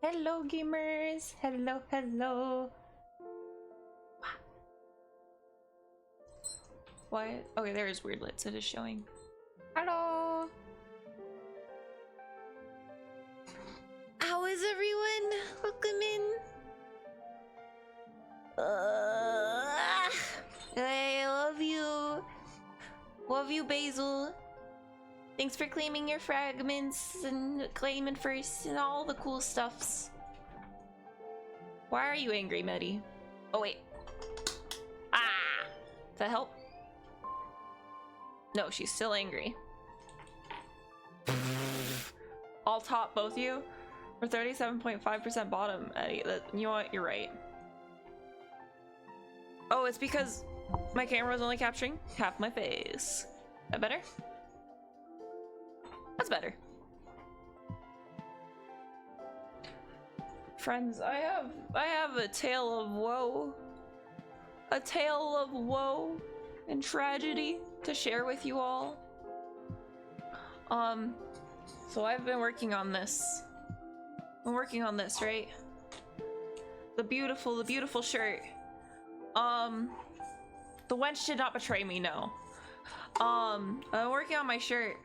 Hello, gamers. Hello, hello. What? Okay, there is weirdlets. It is showing. Hello. How is everyone? Welcome in. I love you. Love you, Basil. Thanks for claiming your fragments and claiming first and all the cool stuffs. Why are you angry, Meddy? Oh, wait. Ah! Does that help? No, she's still angry. All top, both of you? We're 37.5% bottom, Eddie. You know what? You're right. Oh, it's because my camera was only capturing half my face. That better? That's better. Friends, I have a tale of woe. A tale of woe and tragedy to share with you all. So I've been working on this. Right? The beautiful shirt. The wench did not betray me, no. I'm working on my shirt,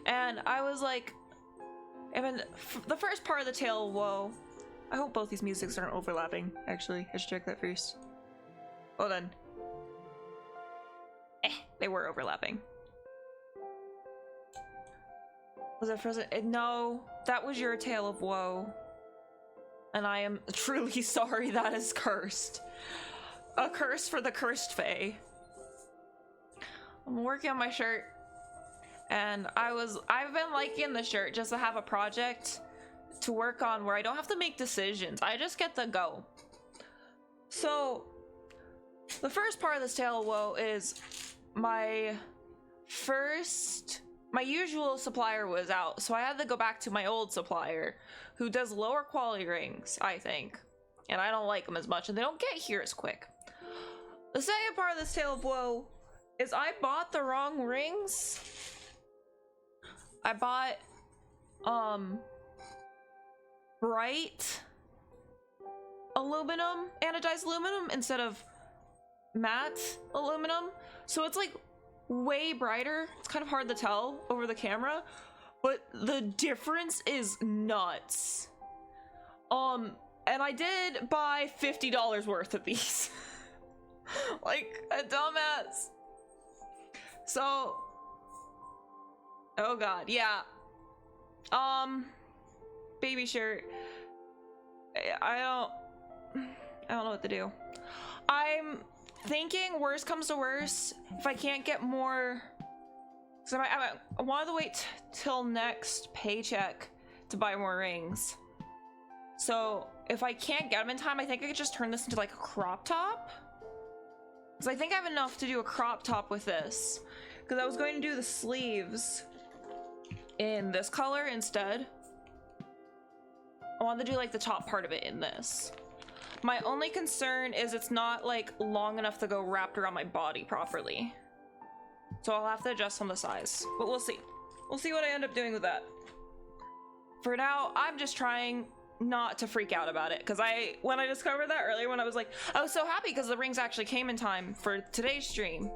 and I was like, the first part of the tale of woe. I hope both these musics aren't overlapping. Actually, I should check that first. Oh, then. They were overlapping. Was it frozen? No, that was your tale of woe. And I am truly sorry that is cursed. A curse for the cursed fae. I'm working on my shirt. And I've been liking the shirt just to have a project to work on where I don't have to make decisions. I just get to go. So, the first part of this tale of woe is my usual supplier was out, so I had to go back to my old supplier who does lower quality rings, I think. And I don't like them as much, and they don't get here as quick. The second part of this tale of woe is I bought the wrong rings. I bought bright aluminum, anodized aluminum instead of matte aluminum. So it's like way brighter. It's kind of hard to tell over the camera, but the difference is nuts. And I did buy $50 worth of these. Like a dumbass. So, oh god, yeah. Baby shirt. I don't know what to do. I'm thinking worst comes to worst, if I can't get more, so I wanted to wait till next paycheck to buy more rings. So if I can't get them in time, I think I could just turn this into like a crop top. Because I think I have enough to do a crop top with this. Because I was going to do the sleeves in this color instead. I wanted to do like the top part of it in this. My only concern is it's not like long enough to go wrapped around my body properly. So I'll have to adjust on the size, but we'll see. We'll see what I end up doing with that. For now, I'm just trying not to freak out about it, because when I discovered that earlier, when I was so happy because the rings actually came in time for today's stream.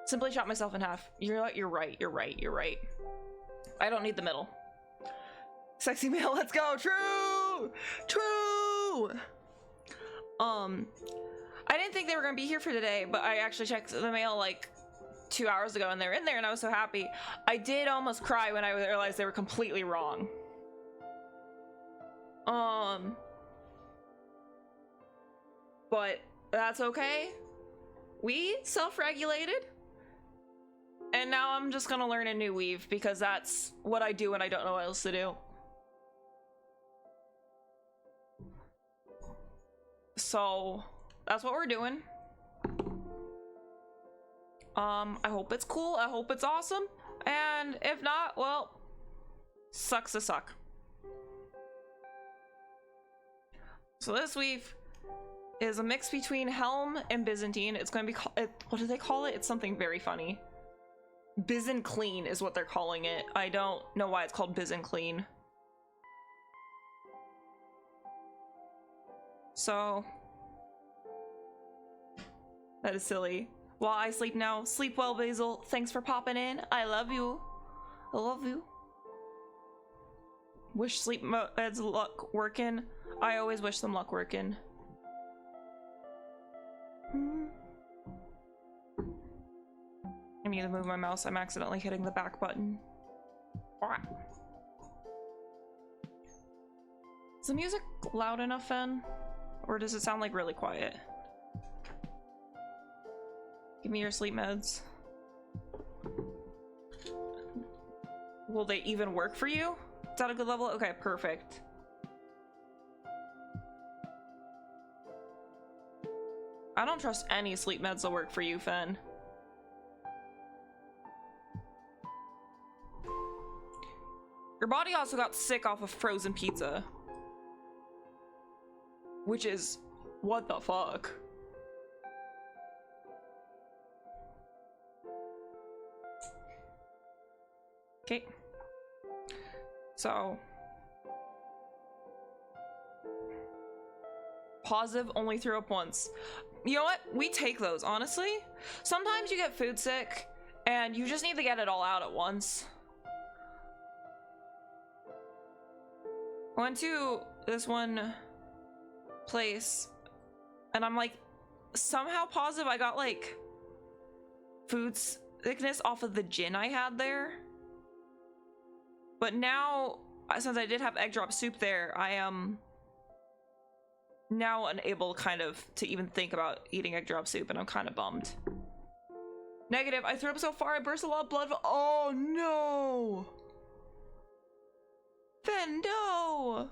Simply shot myself in half. You're right. I don't need the middle. Sexy male, let's go. True. I didn't think they were gonna be here for today, but I actually checked the mail like 2 hours ago and they're in there, and I was so happy. I did almost cry when I realized they were completely wrong. But that's okay. We self-regulated. And now I'm just gonna learn a new weave because that's what I do when I don't know what else to do. So that's what we're doing. I hope it's cool. I hope it's awesome. And if not, well, sucks to suck. So this weave is a mix between Helm and Byzantine. It's going to be called, what do they call it? It's something very funny. Byzantine is what they're calling it. I don't know why it's called Byzantine. So that is silly. While I sleep now, sleep well, Basil. Thanks for popping in. I love you. I love you. Wish sleep meds luck working. I always wish them luck working. I need to move my mouse. I'm accidentally hitting the back button. Is the music loud enough, Fen? Or does it sound like really quiet? Give me your sleep meds. Will they even work for you? Is that a good level? Okay, perfect. I don't trust any sleep meds will work for you, Fen. Your body also got sick off of frozen pizza. Which is... what the fuck? Okay. So... positive, only threw up once. You know what? We take those, honestly. Sometimes you get food sick, and you just need to get it all out at once. I went to this one place, and I'm like, somehow positive I got like food sickness off of the gin I had there. But now, since I did have egg drop soup there, I am now unable kind of to even think about eating egg drop soup, and I'm kind of bummed. Negative, I threw up so far I burst a lot of blood. Oh no! Fendo!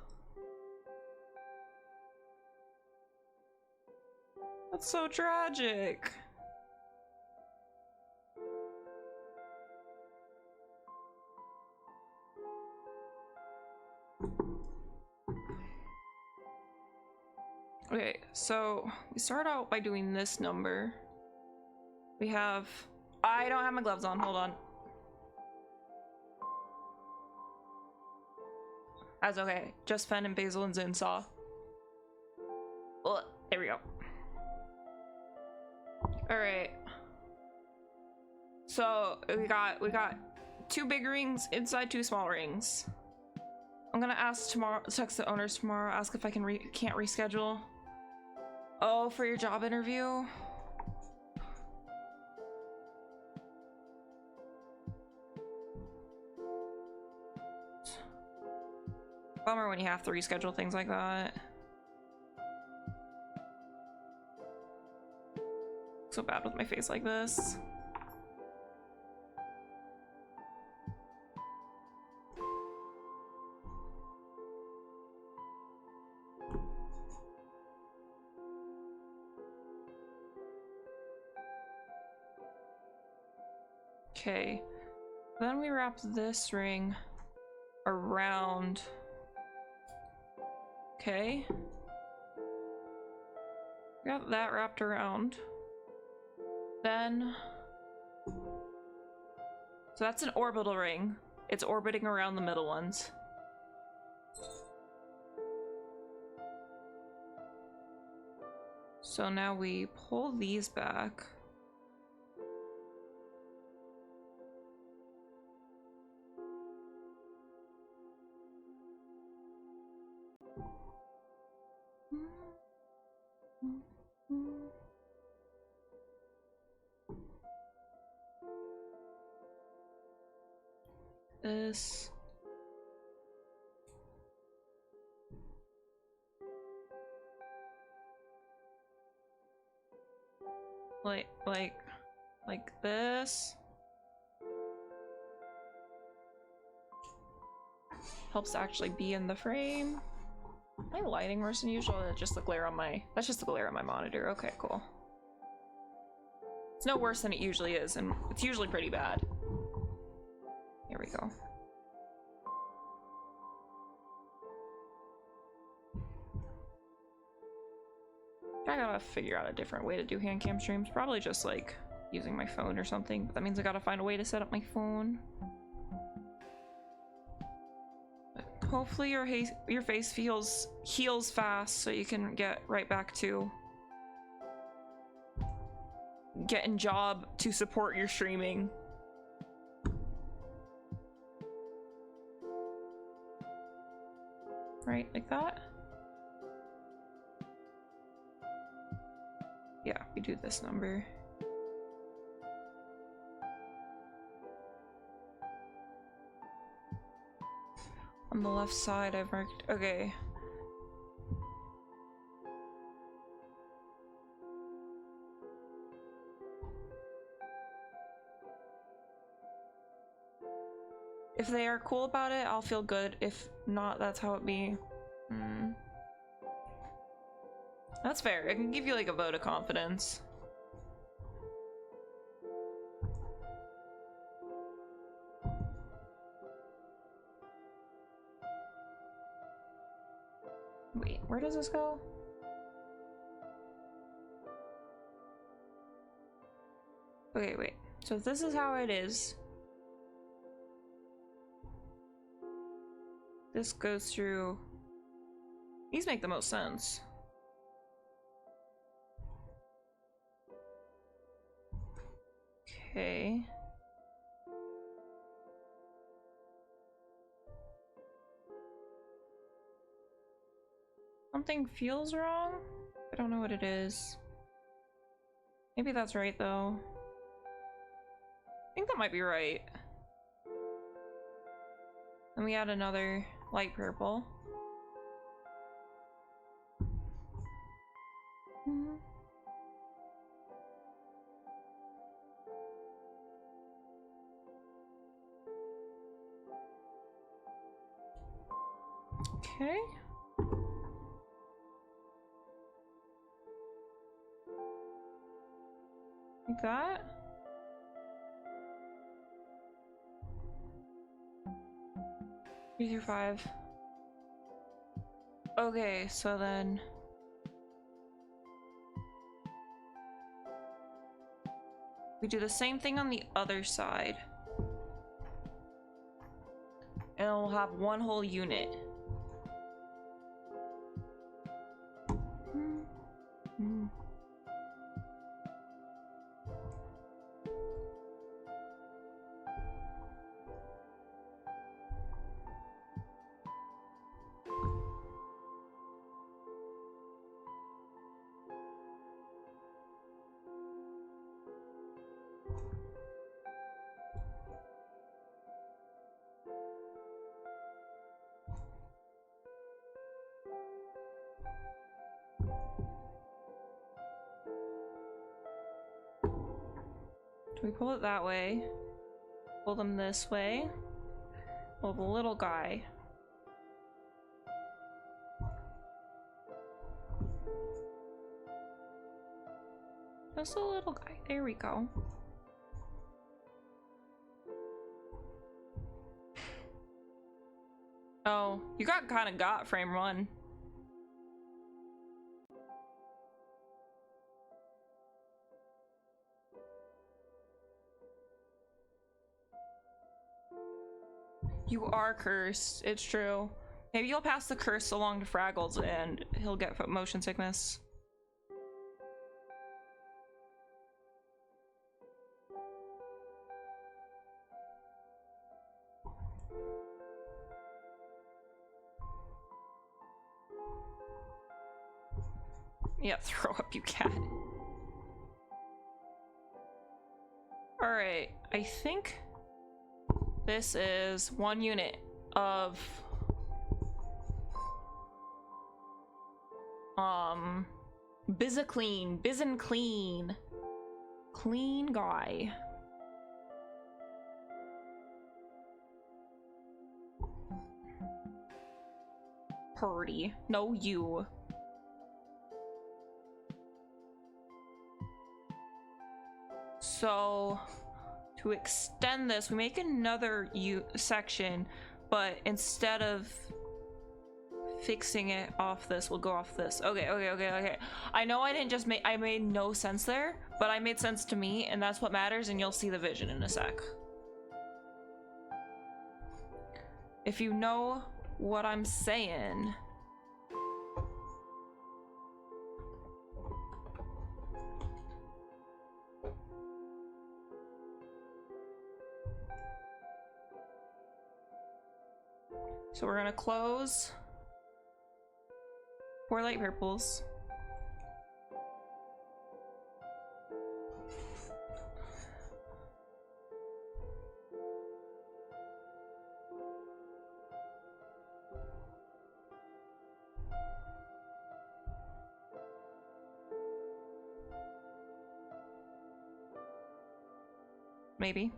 That's so tragic. Okay, so we start out by doing this number. We have... I don't have my gloves on, hold on. That's okay. Just Fen and Basil and Zin saw. There we go. Alright. So we got 2 big rings inside 2 small rings. I'm gonna ask tomorrow, text the owners tomorrow, ask if I can't reschedule. Oh, for your job interview? Bummer when you have to reschedule things like that. So bad with my face like this. Okay, then we wrap this ring around. Okay, got that wrapped around. Then, so that's an orbital ring. It's orbiting around the middle ones. So now we pull these back. This. Like this. Helps actually be in the frame. My lighting worse than usual. That's just the glare on my monitor. Okay, cool. It's no worse than it usually is, and it's usually pretty bad. Here we go. I gotta figure out a different way to do hand cam streams. Probably just like using my phone or something, but that means I gotta find a way to set up my phone. But Hopefully your face heals fast so you can get right back to getting job to support your streaming. Right, like that? Yeah, we do this number. On the left side, I've marked. Okay. If they are cool about it, I'll feel good. If not, that's how it be. That's fair. I can give you like a vote of confidence. Wait, where does this go? Okay, wait. So this is how it is. This goes through. These make the most sense. Okay. Something feels wrong? I don't know what it is. Maybe that's right though. I think that might be right. And we add another light purple. Okay. Like that. 3 through 5. Okay, so then we do the same thing on the other side. And we'll have one whole unit. Do we pull it that way? Pull them this way? Pull the little guy. Just a little guy. There we go. Oh, you got frame 1. You are cursed. It's true. Maybe you'll pass the curse along to Fraggles and he'll get motion sickness. Yeah, throw up you cat. Alright, I think this is 1 unit of Byzantine clean guy. Purdy. No, you. So to extend this, we make another section, but instead of fixing it off this, we'll go off this. Okay. I know I didn't just I made no sense there, but I made sense to me, and that's what matters, and you'll see the vision in a sec. If you know what I'm saying. So we're gonna close 4 light purples. Maybe.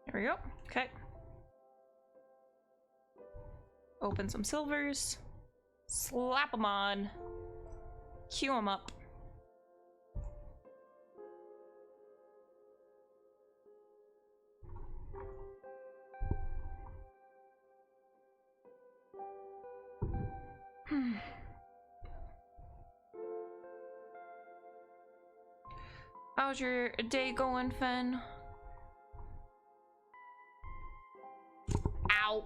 There we go. Okay. Open some silvers. Slap them on. Queue them up. How's your day going, Fen? Ow!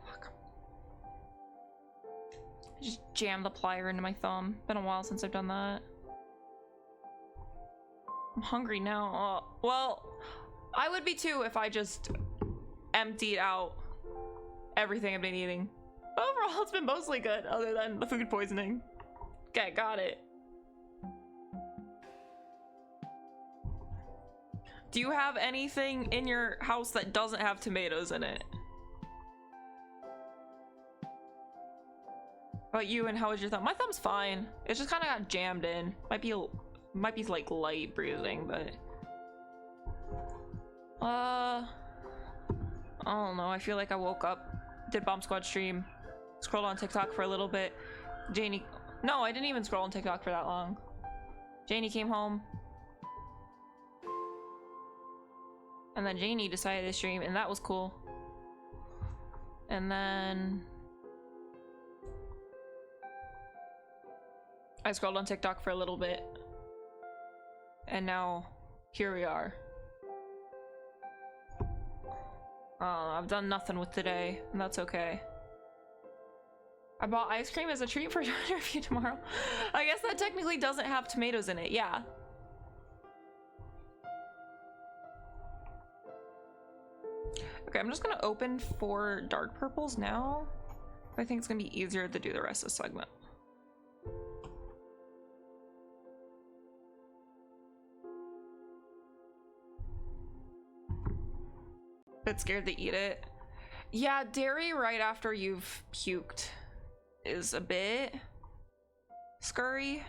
Fuck. I just jammed the plier into my thumb. Been a while since I've done that. I'm hungry now. Well, I would be too if I just emptied out everything I've been eating. Overall, it's been mostly good, other than the food poisoning. Okay, got it. Do you have anything in your house that doesn't have tomatoes in it? How about you, and how is your thumb? My thumb's fine. It just kind of got jammed in. Might be like light bruising, but I don't know. I feel like I woke up, did Bomb Squad stream, scrolled on TikTok for a little bit. Janie, no, I didn't even scroll on TikTok for that long. Janie came home, and then Janie decided to stream, and that was cool. And then I scrolled on TikTok for a little bit, and now here we are. I've done nothing with today, and that's okay. I bought ice cream as a treat for your interview tomorrow. I guess that technically doesn't have tomatoes in it, yeah. Okay, I'm just gonna open 4 dark purples now. I think it's gonna be easier to do the rest of the segment. Bit scared to eat it. Yeah, dairy right after you've puked is a bit scurry.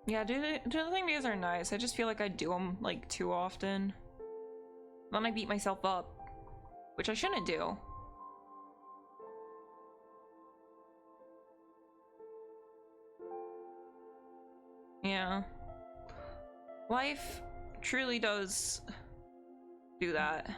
Yeah, do the thing videos are nice. I just feel like I do them like too often. Then I beat myself up, which I shouldn't do. Yeah. Life truly does do that.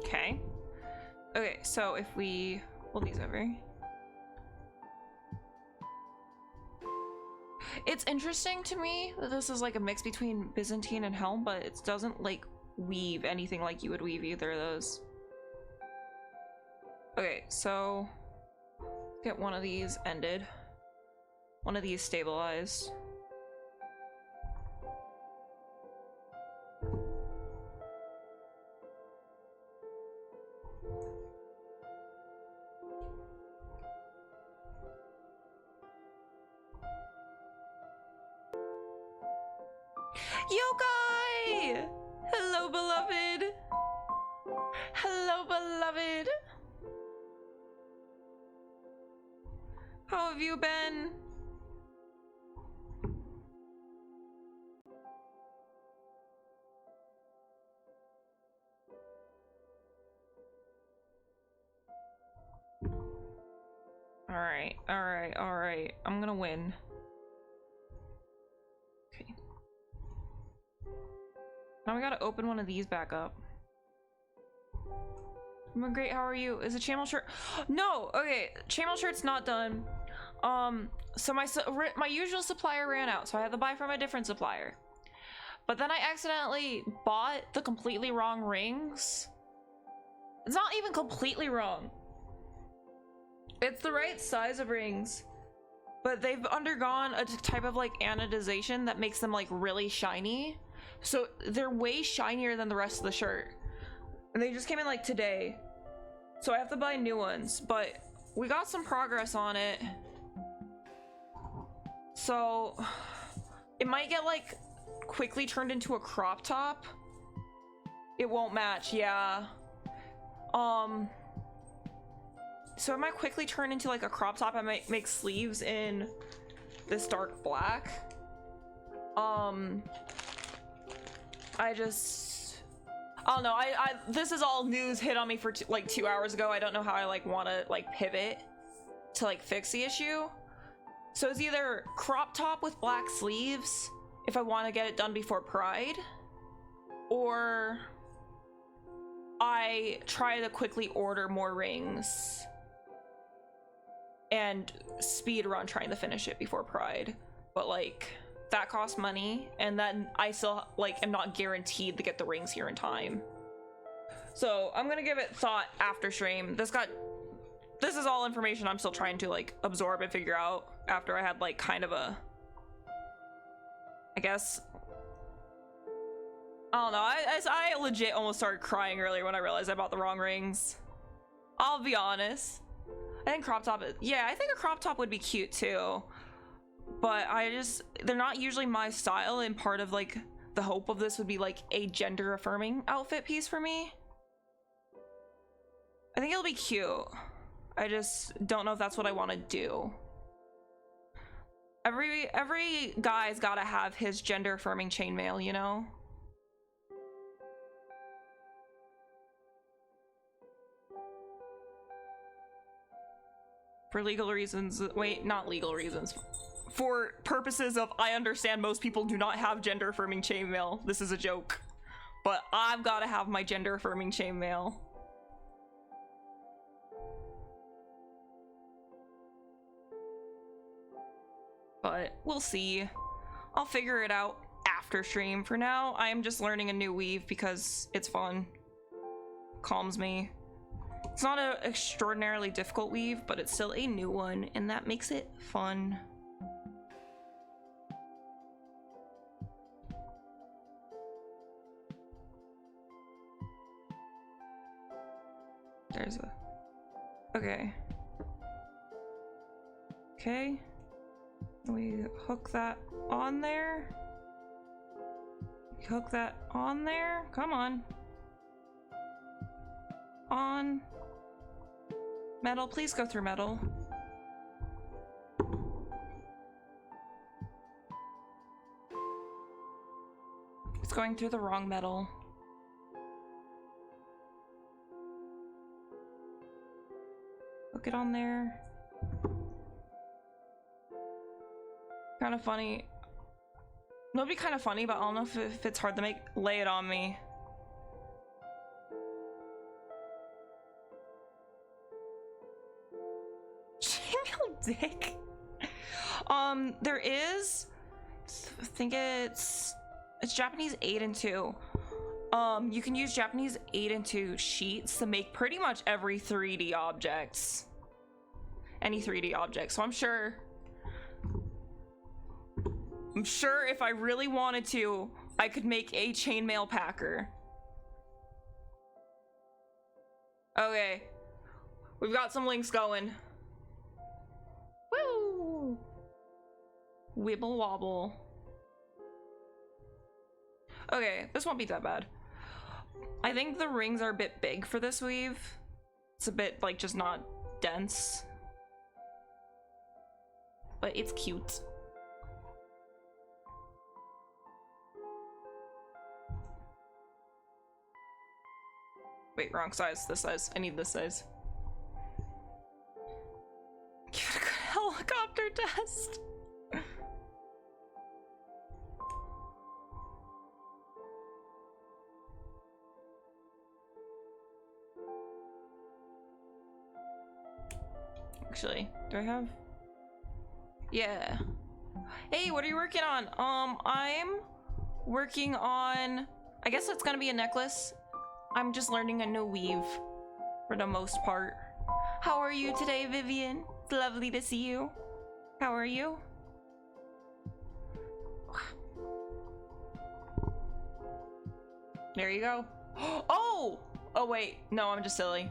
Okay. Okay, so if we hold these over. It's interesting to me that this is like a mix between Byzantine and Helm, but it doesn't like weave anything like you would weave either of those. Okay, so get one of these ended. One of these stabilized. Yokai! Hello, beloved. Hello, beloved. How have you been? All right. I'm gonna win. Okay. Now we gotta open one of these back up. I'm great, how are you? Is it chainmail shirt? No, okay, chainmail shirt's not done. So my usual supplier ran out, so I had to buy from a different supplier. But then I accidentally bought the completely wrong rings. It's not even completely wrong. It's the right size of rings, but they've undergone a type of like anodization that makes them like really shiny. So they're way shinier than the rest of the shirt. And they just came in like today. So I have to buy new ones, but we got some progress on it. So it might get like quickly turned into a crop top. It won't match, yeah. So it might quickly turn into like a crop top. I might make sleeves in this dark black. I don't know. This is all news hit on me for like 2 hours ago. I don't know how I like want to like pivot to like fix the issue. So it's either crop top with black sleeves if I want to get it done before Pride, or I try to quickly order more rings and speed run trying to finish it before Pride. But like that costs money, and then I still like am not guaranteed to get the rings here in time. So I'm gonna give it thought after stream. This is all information I'm still trying to like absorb and figure out after I had like kind of a, I guess, I don't know. I legit almost started crying earlier when I realized I bought the wrong rings. I'll be honest. I think crop top, yeah, I think a crop top would be cute too. But they're not usually my style, and part of like the hope of this would be like a gender affirming outfit piece for me. I think it'll be cute. I just don't know if that's what I want to do. Every guy's gotta have his gender affirming chainmail, you know? For legal reasons, wait, not legal reasons. For purposes of, I understand most people do not have gender affirming chainmail. This is a joke. But I've gotta have my gender affirming chainmail. But we'll see. I'll figure it out after stream. For now, I am just learning a new weave because it's fun. Calms me. It's not an extraordinarily difficult weave, but it's still a new one, and that makes it fun. There's a... Okay. Okay. We hook that on there. We hook that on there. Come on. On. Metal, please go through metal. It's going through the wrong metal. Hook it on there. Kind of funny. It'll be kind of funny, but I don't know if it's hard to make. Lay it on me. Chainmail dick. There is. I think it's Japanese 8 and 2. You can use Japanese 8 and 2 sheets to make pretty much every 3D objects. Any 3D object. So I'm sure if I really wanted to, I could make a chainmail packer. Okay. We've got some links going. Woo! Wibble wobble. Okay, this won't be that bad. I think the rings are a bit big for this weave. It's a bit like just not dense. But it's cute. Wait, wrong size. This size. I need this size. Give it a good helicopter test. Actually, do I have? Yeah. Hey, what are you working on? I'm working on, I guess it's gonna be a necklace. I'm just learning a new weave for the most part. How are you today, Vivian? It's lovely to see you. How are you? There you go. Oh! Oh wait, no, I'm just silly.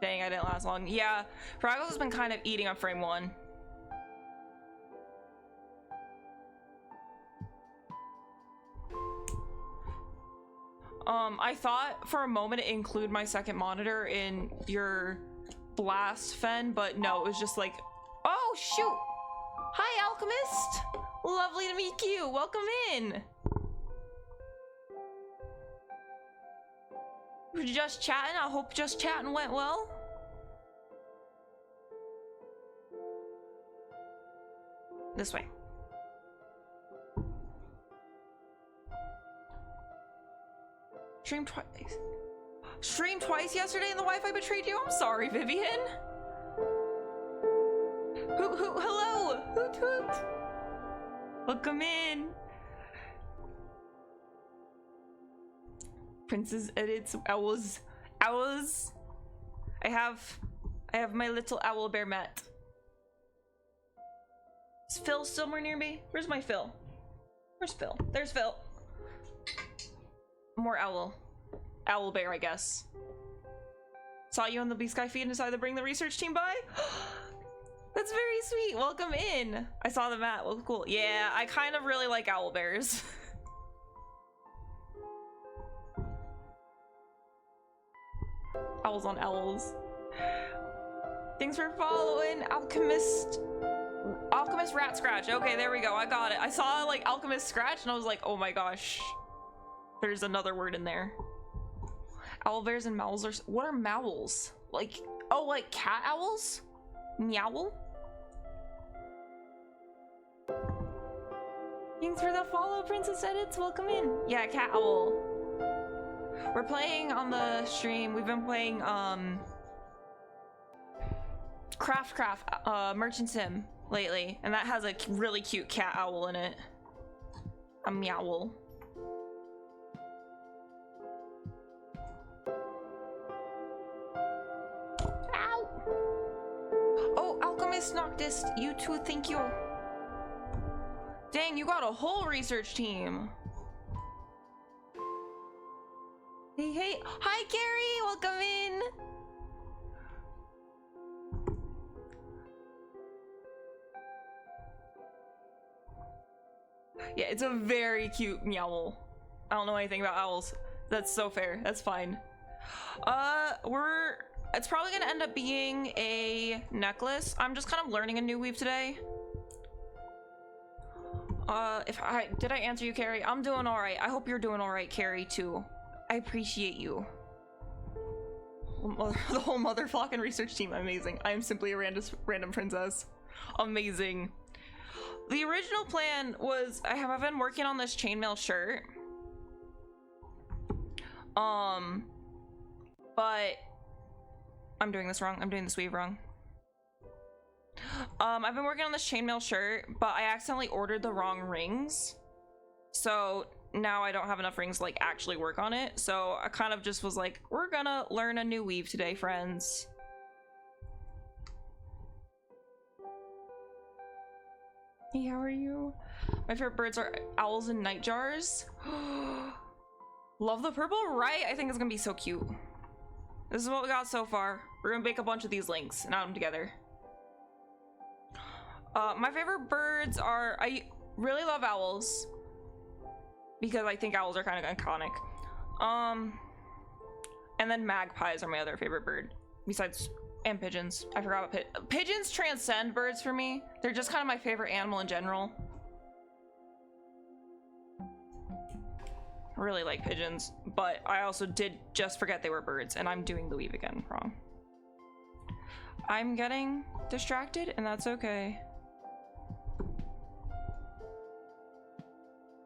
Dang, I didn't last long. Yeah, Fraggles has been kind of eating on frame 1. I thought for a moment to include my second monitor in your blast, Fen, but no, it was just like, oh shoot! Hi, Alchemist! Lovely to meet you. Welcome in. We're just chatting. I hope just chatting went well. This way. Streamed twice yesterday and the Wi-Fi betrayed you? I'm sorry, Vivian. Hello! Hoot hoot! Welcome in. Princess edits owls. Owls. I have my little owl bear mat. Is Phil somewhere near me? Where's my Phil? Where's Phil? There's Phil. More owl. Owl bear, I guess. Saw you on the Blue Sky feed and decided to bring the research team by? That's very sweet. Welcome in. I saw the mat. Well, cool. Yeah, I kind of really like owl bears. Owls on owls. Thanks for following, Alchemist Rat Scratch. Okay, there we go. I got it. I saw like Alchemist Scratch and I was like, oh my gosh. There's another word in there. Owl bears and mowls are... What are mowls? Like, oh, like cat owls? Meowl? Thanks for the follow, Princess Edits. Welcome in. Yeah, cat owl. We're playing on the stream. We've been playing Craft Merchant Sim lately, and that has a really cute cat owl in it. A meowl. Ow! Oh, Alchemist Noctis, you too, thank you. Dang, you got a whole research team. Hey, hey. Hi, Carrie. Welcome in. Yeah, it's a very cute meowl. I don't know anything about owls. That's so fair. That's fine. It's probably gonna end up being a necklace. I'm just kind of learning a new weave today. Did I answer you, Carrie? I'm doing all right. I hope you're doing all right, Carrie, too. I appreciate you. The whole motherfucking research team, amazing. I am simply a random princess. Amazing. The original plan was, I've been working on this chainmail shirt. But I'm doing this wrong. I'm doing this weave wrong. I've been working on this chainmail shirt, but I accidentally ordered the wrong rings. So now I don't have enough rings to like actually work on it. So I kind of just was like, we're gonna learn a new weave today, friends. Hey, how are you? My favorite birds are owls and nightjars. Love the purple, right? I think it's gonna be so cute. This is what we got so far. We're gonna make a bunch of these links and add them together. My favorite birds are, I really love owls. because I think owls are kind of iconic. And then magpies are my other favorite bird, besides, and pigeons. I forgot about pigeons transcend birds for me. They're just kind of my favorite animal in general. I really like pigeons, but I also did just forget they were birds, and I'm doing the weave again wrong. I'm getting distracted, and that's okay.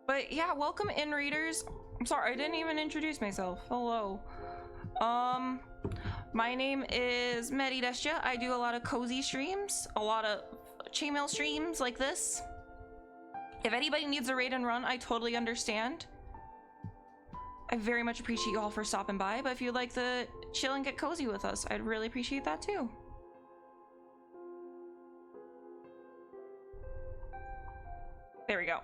But yeah, welcome in, readers. I'm sorry, I didn't even introduce myself. Hello. My name is Meri Destia. I do a lot of cozy streams, a lot of chainmail streams like this. If anybody needs a raid and run, I totally understand. I very much appreciate you all for stopping by, but if you'd like to chill and get cozy with us, I'd really appreciate that too. There we go.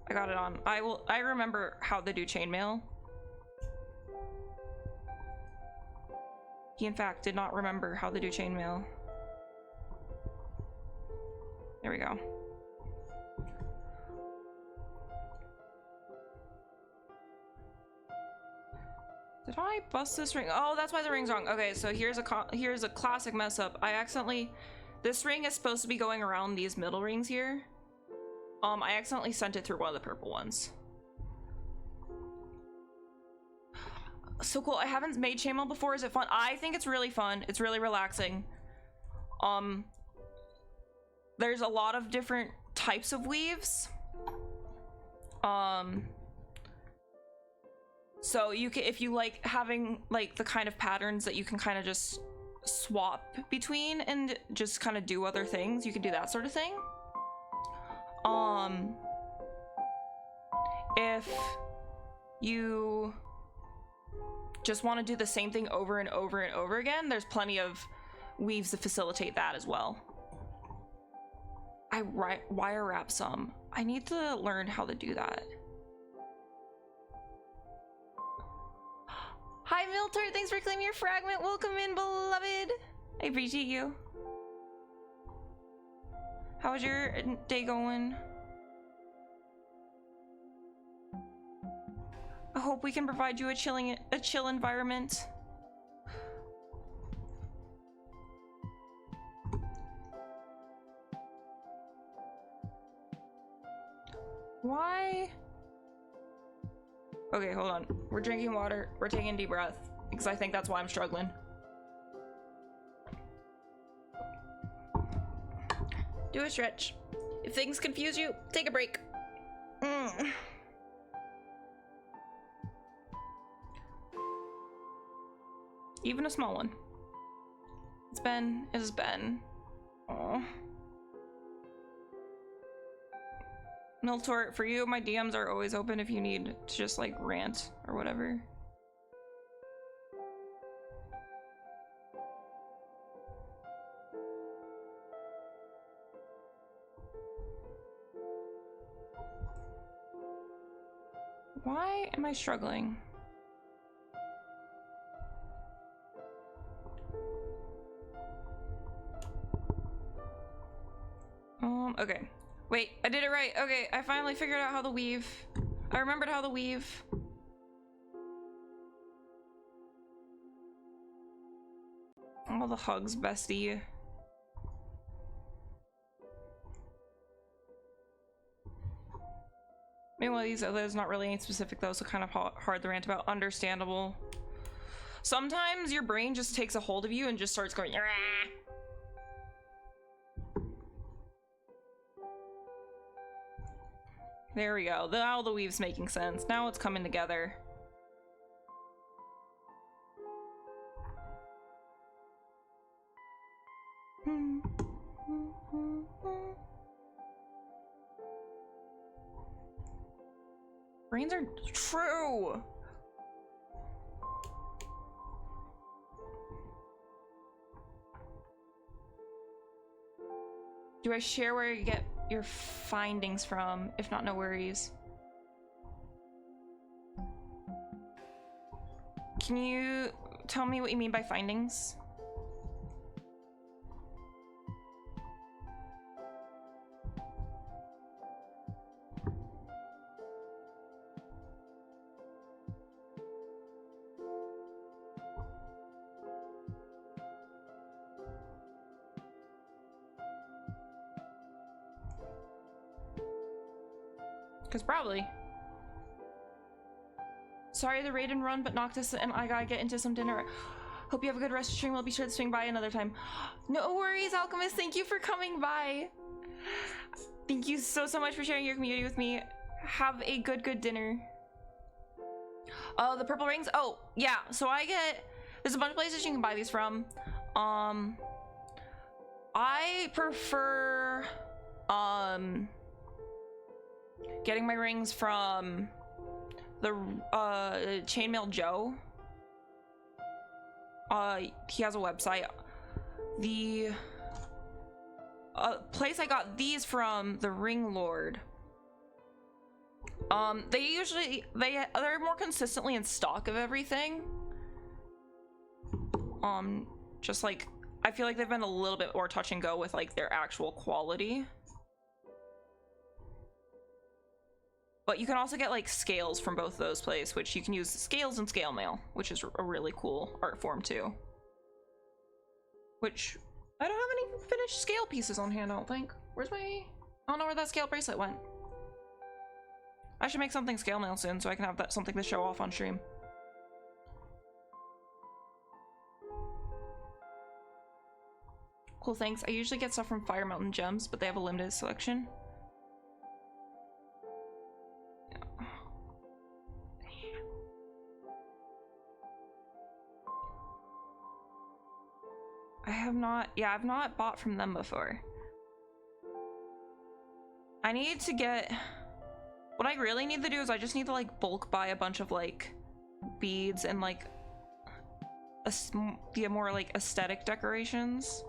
I got it on. I remember how to do chainmail. He in fact did not remember how to do chainmail. There we go. Did I bust this ring? Oh, that's why the ring's wrong. Okay, so here's a classic mess up. This ring is supposed to be going around these middle rings here. I accidentally sent it through one of the purple ones. So cool. I haven't made chainmail before. Is it fun? I think it's really fun. It's really relaxing. There's a lot of different types of weaves. So you can, if you like having like the kind of patterns that you can kind of just swap between and just kind of do other things, you can do that sort of thing. If you just want to do the same thing over and over and over again, there's plenty of weaves to facilitate that as well. I wire wrap some. I need to learn how to do that. Hi Milter, thanks for claiming your fragment. Welcome in, beloved. I appreciate you. How's your day going? I hope we can provide you a chill environment. Why? Okay, hold on. We're drinking water. We're taking a deep breath because I think that's why I'm struggling. Do a stretch. If things confuse you, take a break. Even a small one. It's been. Oh. Miltor, for you, my DMs are always open if you need to just like rant or whatever. Why am I struggling? Okay. Wait, I did it right. Okay, I finally figured out how to weave. I remembered how to weave. All the hugs, bestie. Maybe one of these others, not really any specific though, so kind of hard to rant about. Understandable. Sometimes your brain just takes a hold of you and just starts going, "Rah!" There we go. Now the weave's making sense. Now it's coming together. Brains are true. Do I share where you get your findings from? If not, no worries. Can you tell me what you mean by findings? Because probably. Sorry the raid and run, but Noctis and I gotta get into some dinner. Hope you have a good rest of stream. I'll be sure to swing by another time. No worries, Alchemist. Thank you for coming by. Thank you so much for sharing your community with me. Have a good dinner. The purple rings. Oh, yeah. So there's a bunch of places you can buy these from. I prefer getting my rings from the Chainmail Joe. He has a website. The place I got these from, the Ring Lord. They're more consistently in stock of everything. Just like I feel like they've been a little bit more touch and go with like their actual quality. But you can also get like scales from both of those places, which you can use scales and scale mail, which is a really cool art form too. Which I don't have any finished scale pieces on hand, I don't think. I don't know where that scale bracelet went. I should make something scale mail soon so I can have that something to show off on stream. Cool, thanks. I usually get stuff from Fire Mountain Gems, but they have a limited selection. I've not bought from them before. I need to get, what I really need to do is I just need to like bulk buy a bunch of like beads and like the more like aesthetic decorations.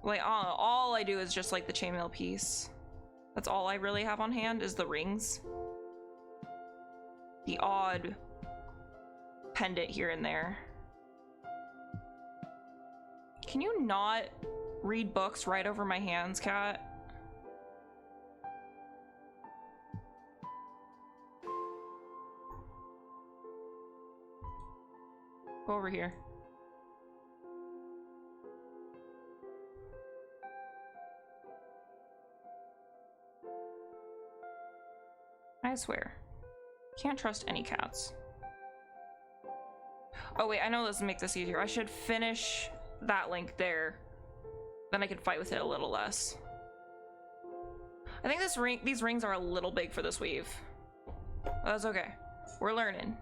Like all I do is just like the chainmail piece. That's all I really have on hand is the rings. The odd pendant here and there. Can you not read books right over my hands, cat? Go over here. I swear. Can't trust any cats. Oh wait, I know this will make this easier. I should finish that link there. Then I can fight with it a little less. I think these rings are a little big for this weave. That's okay. We're learning.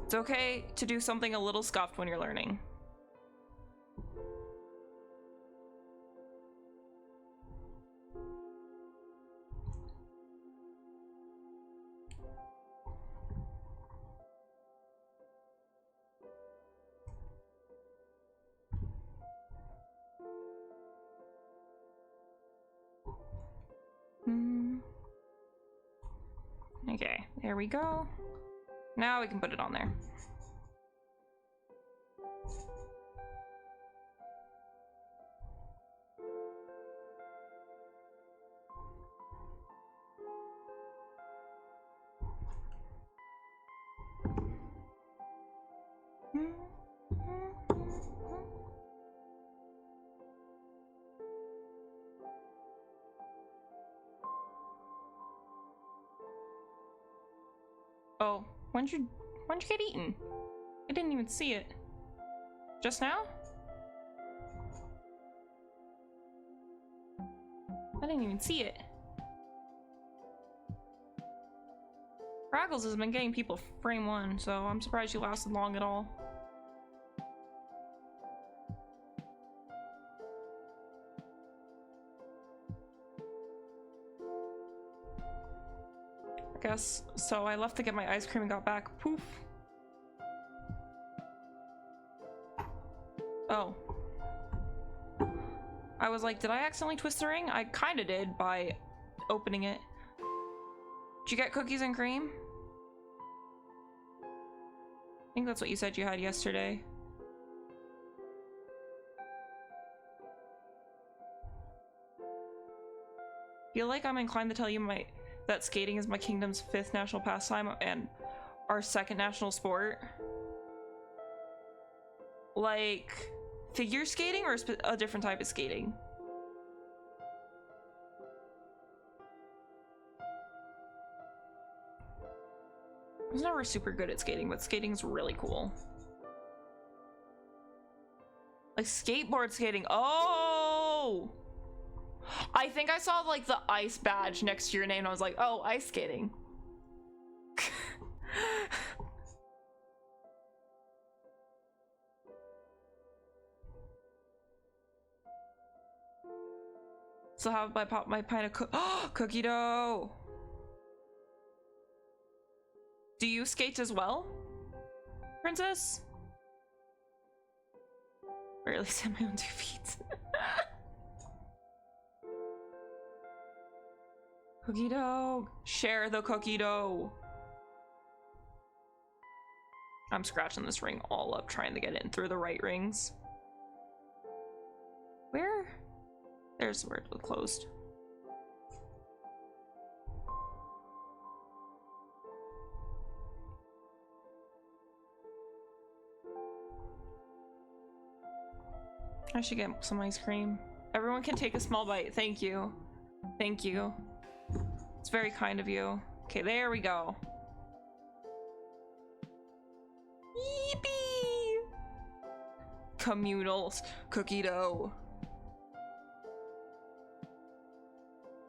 It's okay to do something a little scuffed when you're learning. Okay, there we go. Now we can put it on there. Oh, when'd you get eaten? I didn't even see it. Just now? I didn't even see it. Fraggles has been getting people frame 1, so I'm surprised you lasted long at all. I guess so. I left to get my ice cream and got back. Poof. Oh. I was like, did I accidentally twist the ring? I kinda did by opening it. Did you get cookies and cream? I think that's what you said you had yesterday. Feel like I'm inclined to tell you that skating is my kingdom's 5th national pastime and our 2nd national sport. like figure skating or a different type of skating? I was never super good at skating, but skating's really cool. Like skateboard skating. Oh! I think I saw like the ice badge next to your name and I was like, oh, ice skating. So how about I pop my pint of cookie dough? Do you skate as well, princess? Or at least have my own 2 feet. Cookie dough. Share the cookie dough. I'm scratching this ring all up, trying to get it in through the right rings. Where? There's where it was closed. I should get some ice cream. Everyone can take a small bite. Thank you. Thank you. It's very kind of you. Okay, there we go. Yippee! Communal cookie dough.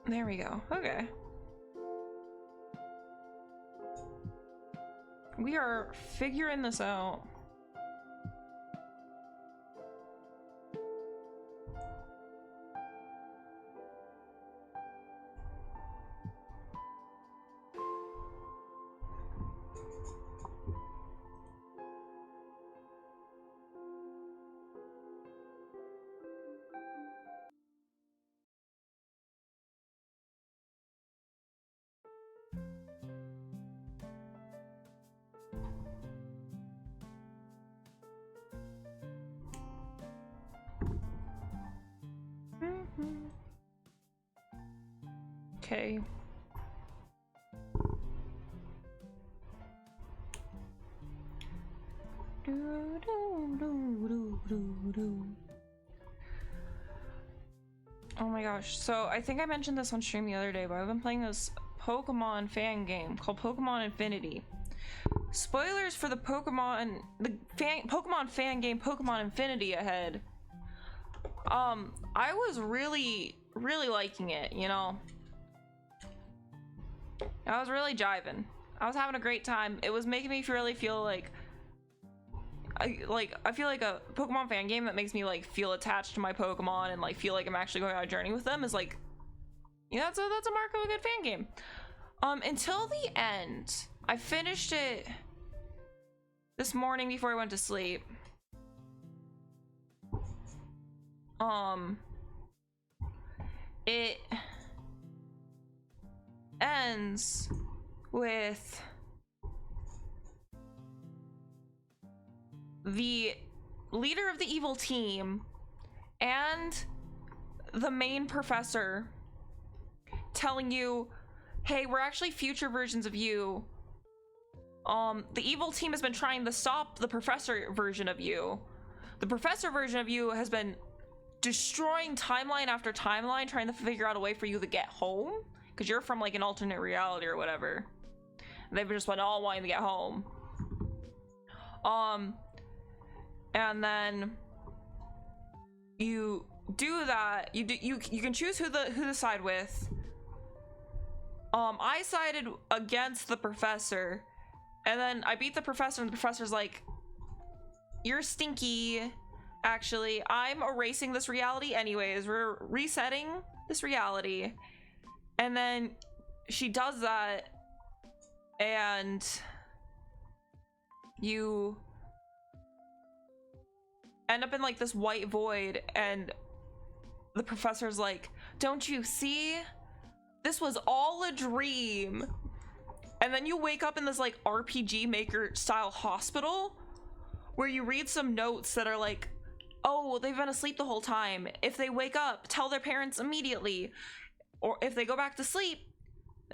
There we go. Okay. We are figuring this out. Okay. Oh my gosh. So I think I mentioned this on stream the other day, but I've been playing this Pokemon fan game called Pokemon Infinity. Spoilers for the Pokemon fan game Pokemon Infinity ahead. I was really liking it, you know. I was really jiving. I was having a great time. It was making me really feel like I feel like a Pokemon fan game that makes me like feel attached to my Pokemon and like feel like I'm actually going on a journey with them is like, you know, that's a mark of a good fan game. Until the end. I finished it this morning before I went to sleep. It ends with the leader of the evil team and the main professor telling you, hey, we're actually future versions of you. The evil team has been trying to stop the professor version of you. The professor version of you has been destroying timeline after timeline, trying to figure out a way for you to get home, because you're from like an alternate reality or whatever. They've just been all wanting to get home. And then you do that. You can choose who to side with. I sided against the professor, and then I beat the professor, and the professor's like, "You're stinky. Actually, I'm erasing this reality anyways. We're resetting this reality." And then she does that, and you end up in like this white void, and the professor's like, "Don't you see? This was all a dream." And then you wake up in this like RPG Maker style hospital where you read some notes that are like, oh, they've been asleep the whole time. If they wake up, tell their parents immediately. Or if they go back to sleep,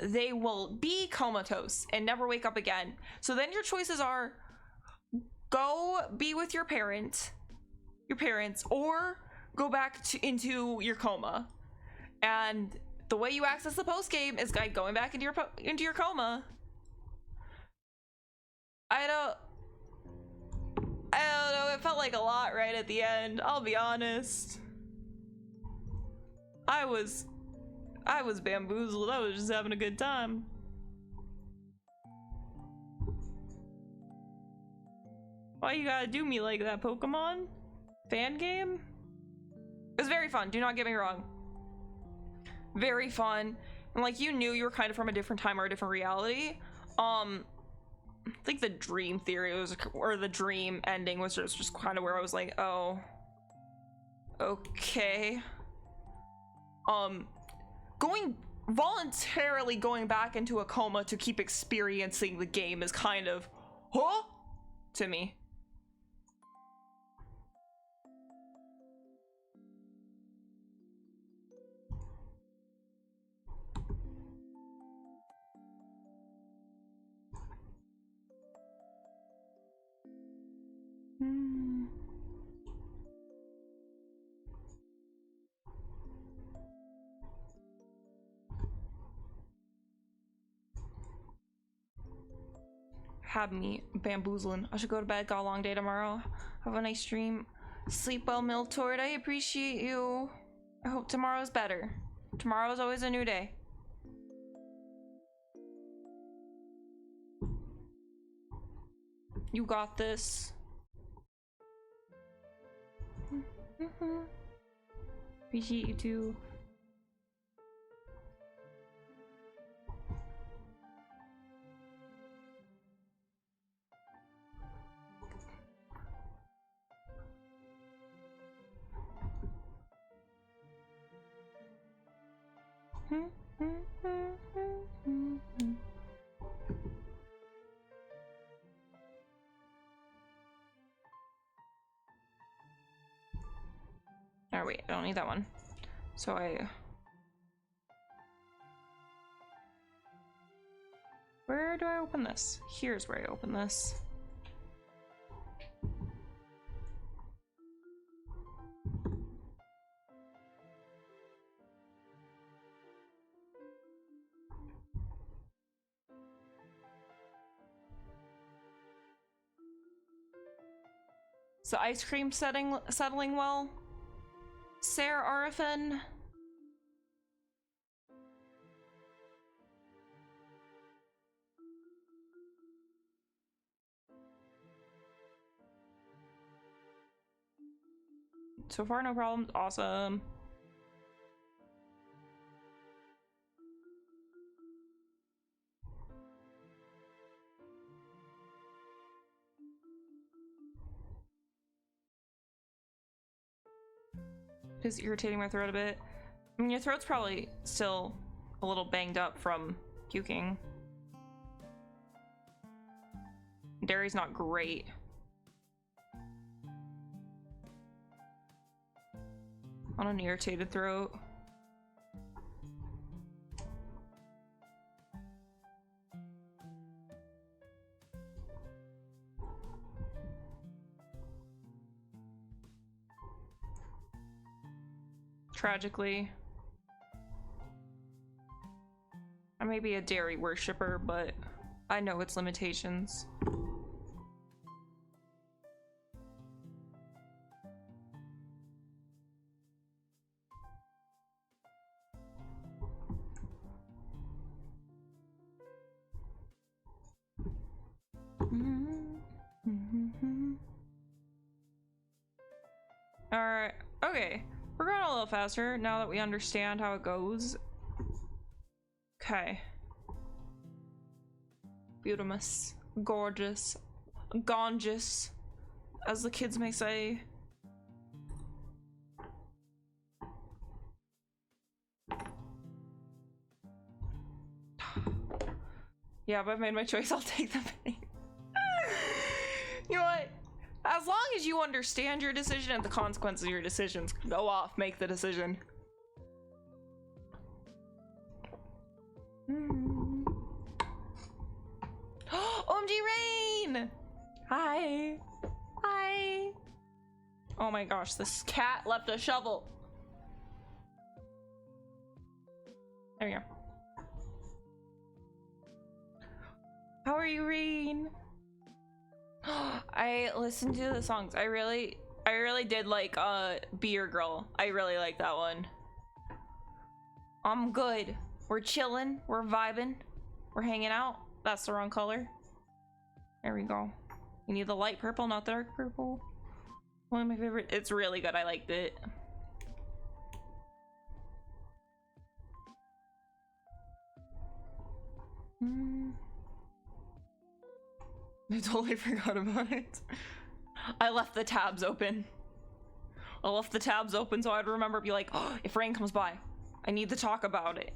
they will be comatose and never wake up again. So then your choices are, go be with your parent, your parents or go back into your coma. And the way you access the post game is by going back into your coma. I don't know, it felt like a lot right at the end, I'll be honest. I was bamboozled. I was just having a good time. Why you gotta do me like that, Pokemon? Fan game? It was very fun, do not get me wrong. Very fun. And like, you knew you were kind of from a different time or a different reality. I think the dream theory was, or the dream ending was just kind of where I was like, oh, okay. Voluntarily going back into a coma to keep experiencing the game is kind of, huh? To me. Had me bamboozling. I should go to bed, got a long day tomorrow. Have a nice dream. Sleep well, Miltord. I appreciate you. I hope tomorrow's better. Tomorrow's always a new day. You got this. Appreciate you too. Oh wait, I don't need that one. So where do I open this? Here's where I open this. Is the ice cream settling well? Sarah Arifin? So far, no problems. Awesome. It is irritating my throat a bit. I mean, your throat's probably still a little banged up from puking. Dairy's not great. On an irritated throat. Tragically. I may be a dairy worshiper, but I know its limitations. Alright, okay. We're going a little faster now that we understand how it goes. Okay. Beautimous. Gorgeous. Gongeous, as the kids may say. Yeah, but I've made my choice. I'll take the penny. You know what? As long as you understand your decision and the consequences of your decisions, go off, make the decision. OMG Rain! Hi. Hi. Oh my gosh, this cat left a shovel. There we go. How are you, Reen? I listened to the songs. I really did like Be Your Girl. I really like that one. I'm good. We're chilling. We're vibing. We're hanging out. That's the wrong color. There we go. You need the light purple, not the dark purple. One of my favorite. It's really good. I liked it. I totally forgot about it. I left the tabs open. I left the tabs open so I'd remember, be like, oh, if rain comes by, I need to talk about it.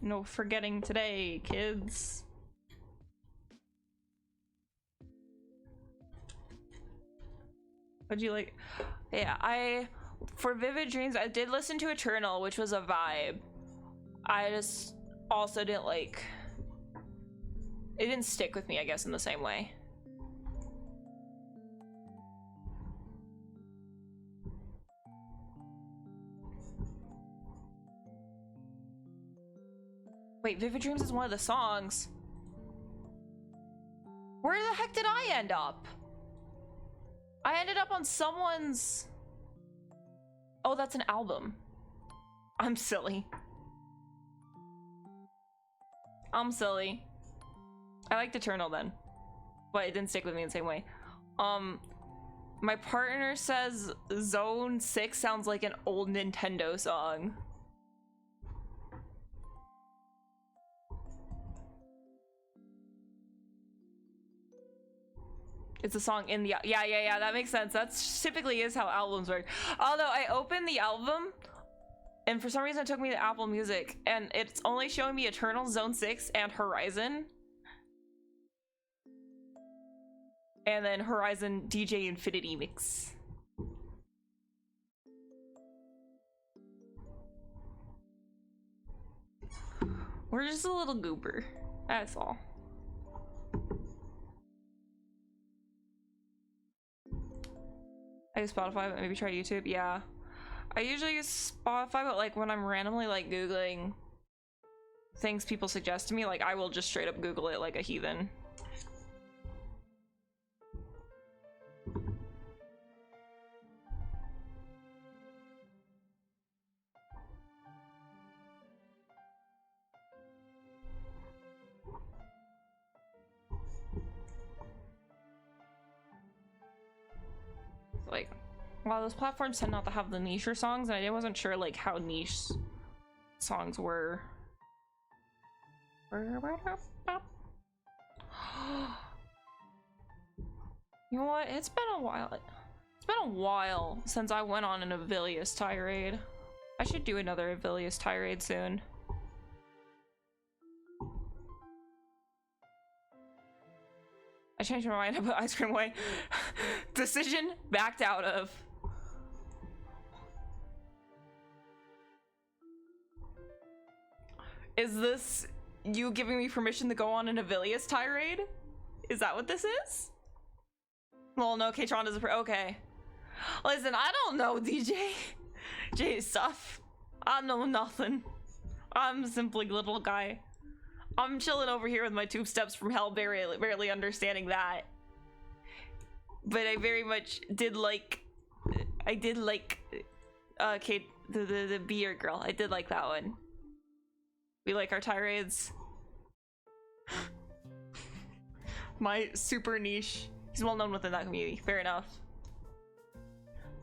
No forgetting today, kids. What'd you like? Yeah, for Vivid Dreams, I did listen to Eternal, which was a vibe. I just also didn't like, it didn't stick with me, I guess, in the same way. Wait, Vivid Dreams is one of the songs. Where the heck did I end up? I ended up on someone's... Oh, that's an album. I'm silly. I'm silly. I liked Eternal then, but it didn't stick with me in the same way. My partner says Zone 6 sounds like an old Nintendo song. It's a song in the... Yeah, that makes sense. That typically is how albums work. Although I opened the album, and for some reason it took me to Apple Music, and it's only showing me Eternal, Zone 6, and Horizon. And then Horizon DJ Infinity Mix. We're just a little goober. That's all. I use Spotify, but maybe try YouTube. Yeah, I usually use Spotify, but like when I'm randomly like Googling things people suggest to me, like I will just straight up Google it like a heathen. Like, wow, those platforms tend not to have the niche songs, and I wasn't sure like how niche songs were. You know what? It's been a while. It's been a while since I went on an Avilius tirade. I should do another Avilius tirade soon. I changed my mind. I put ice cream away. Decision backed out of. Is this you giving me permission to go on an Avilius tirade? Is that what this is? Well, no, K-Tron doesn't. Okay. Listen, I don't know, DJ. J stuff. I know nothing. I'm simply a little guy. I'm chilling over here with my 2 steps from hell, barely understanding that. But I very much did like... I did like... Kate, the Be Your Girl. I did like that one. We like our tirades. My super niche... He's well known within that community. Fair enough.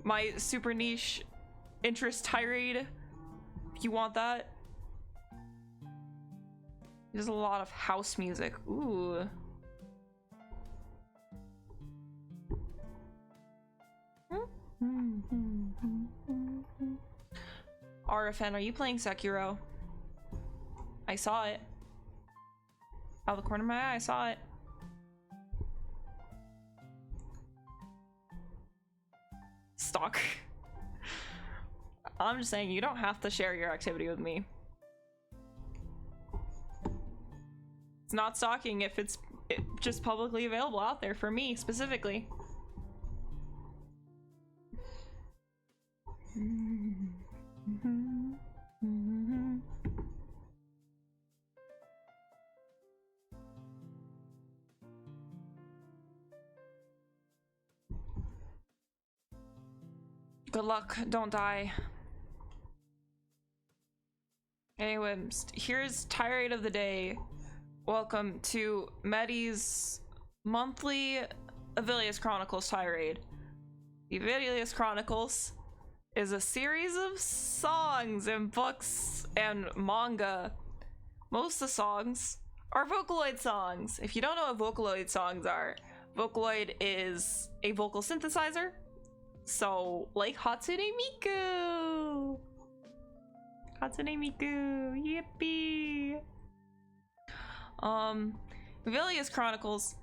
My super niche interest tirade. If you want that. There's a lot of house music. Ooh. RFN, are you playing Sekiro? I saw it. Out of the corner of my eye, I saw it. Stalk. I'm just saying, you don't have to share your activity with me. It's not stalking if it's just publicly available out there for me specifically. Good luck, don't die. Anyway, here's tirade of the day. Welcome to Medi's monthly Avilius Chronicles tirade. The Avilius Chronicles is a series of songs and books and manga. Most of the songs are Vocaloid songs. If you don't know what Vocaloid songs are, Vocaloid is a vocal synthesizer. So, like Hatsune Miku! Hatsune Miku, yippee! Avilius Chronicles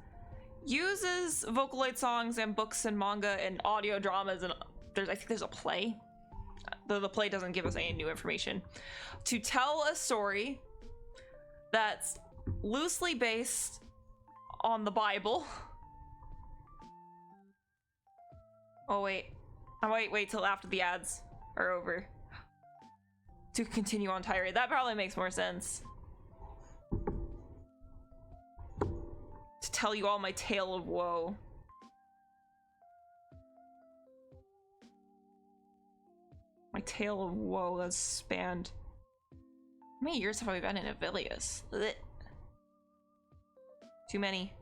uses Vocaloid songs and books and manga and audio dramas, and I think there's a play. The play doesn't give us any new information. To tell a story that's loosely based on the Bible. Oh wait, wait till after the ads are over to continue on tirade. That probably makes more sense. To tell you all my tale of woe. My tale of woe has spanned. How many years have I been in Avilius? Blech. Too many.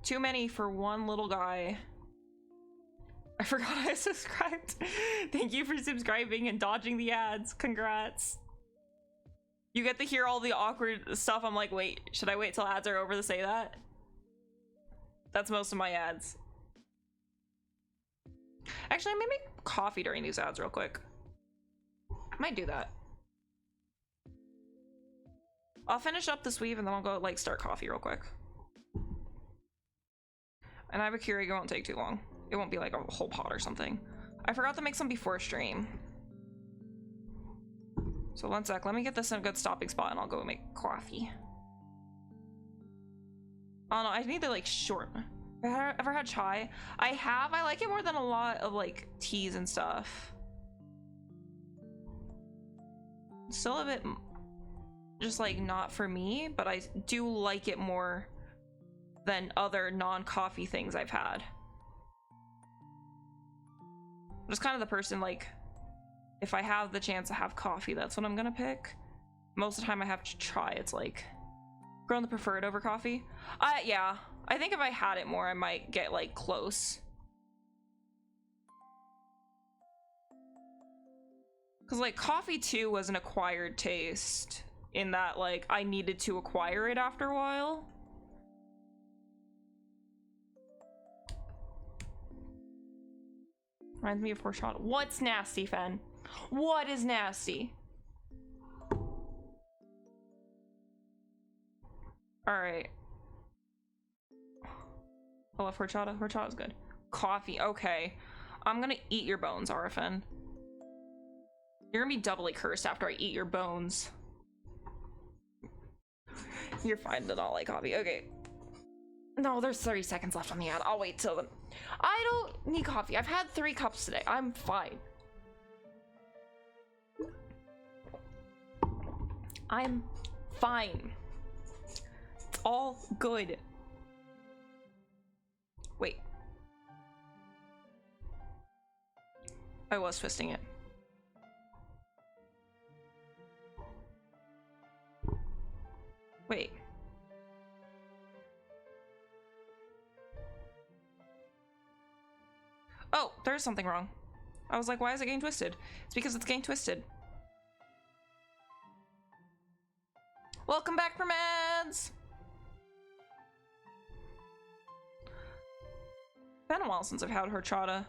Too many for one little guy. I forgot I subscribed. Thank you for subscribing and dodging the ads. Congrats. You get to hear all the awkward stuff. I'm like, wait, should I wait till ads are over to say that? That's most of my ads. Actually, I may make coffee during these ads real quick. I might do that. I'll finish up this weave and then I'll go like start coffee real quick. And I have a Keurig, it won't take too long. It won't be like a whole pot or something. I forgot to make some before stream. So one sec, let me get this in a good stopping spot and I'll go make coffee. Oh no, I need the like short. Have I ever had chai? I have, I like it more than a lot of like teas and stuff. Still a bit just like not for me, but I do like it more than other non-coffee things I've had. I'm just kind of the person like, if I have the chance to have coffee, that's what I'm gonna pick. Most of the time I have chai, it's like grown the preferred over coffee. Yeah, I think if I had it more, I might get like close. Cause like coffee too was an acquired taste in that like I needed to acquire it after a while. Reminds me of horchata. What's nasty, Fen? What is nasty? Alright. I love horchata. Horchata's good. Coffee. Okay. I'm gonna eat your bones, Arafin. You're gonna be doubly cursed after I eat your bones. You're fine to not like coffee. Okay. No, there's 30 seconds left on the ad. I'll wait till then. I don't need coffee. I've had 3 cups today. I'm fine. I'm fine. It's all good. Wait. I was fisting it. Wait. Oh, there's something wrong. I was like, why is it getting twisted? It's because it's getting twisted. Welcome back from ads! Been a while since I've had horchata.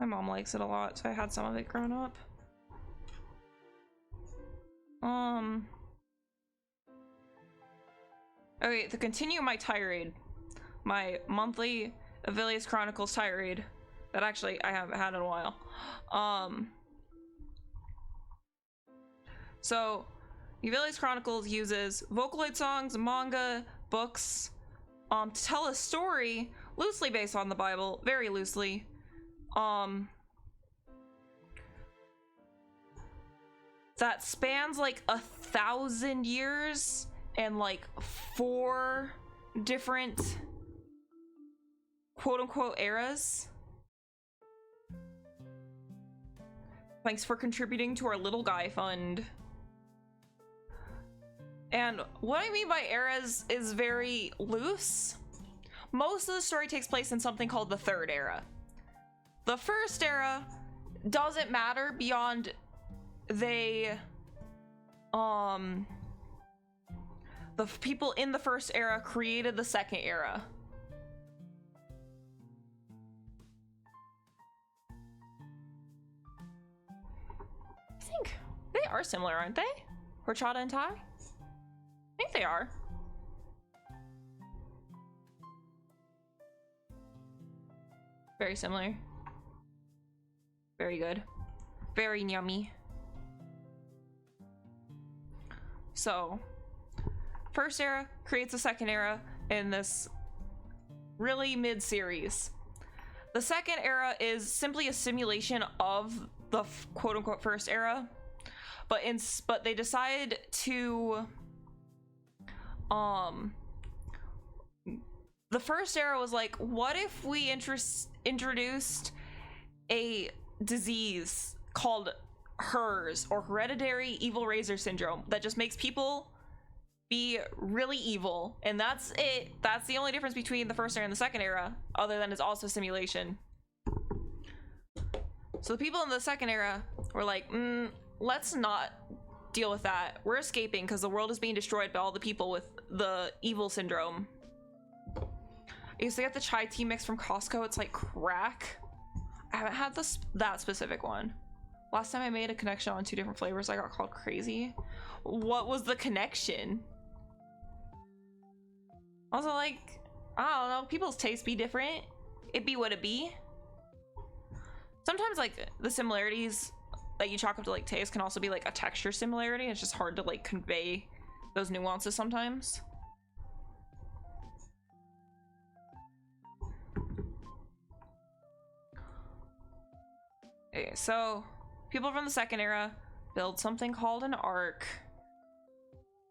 My mom likes it a lot, so I had some of it growing up. Okay, to continue my tirade, my monthly Avilius Chronicles tirade that actually I haven't had in a while. So Avilius Chronicles uses Vocaloid songs, manga, books, to tell a story loosely based on the Bible, very loosely. That spans like 1,000 years and like 4 different quote-unquote eras. Thanks for contributing to our little guy fund. And what I mean by eras is very loose. Most of the story takes place in something called the Third Era. The First Era doesn't matter beyond the people in the First Era created the Second Era. I think they are similar, aren't they? Horchata and Thai? I think they are. Very similar. Very good. Very yummy. So, First Era creates a Second Era in this really mid-series. The Second Era is simply a simulation of the quote-unquote First Era, but they decide to the First Era was like, what if we introduced a disease called HERS, or Hereditary Evil Razor Syndrome, that just makes people be really evil, and that's it. That's the only difference between the First Era and the Second Era, other than it's also simulation. So the people in the Second Era were like, let's not deal with that. We're escaping because the world is being destroyed by all the people with the evil syndrome. I used to get the chai tea mix from Costco. It's like crack. I haven't had that specific one. Last time I made a connection on 2 different flavors, I got called crazy. What was the connection? Also, like, I don't know, people's tastes be different. It be what it be. Sometimes, like, the similarities that you chalk up to, like, taste can also be, like, a texture similarity. It's just hard to, like, convey those nuances sometimes. Okay, so people from the Second Era build something called an ark,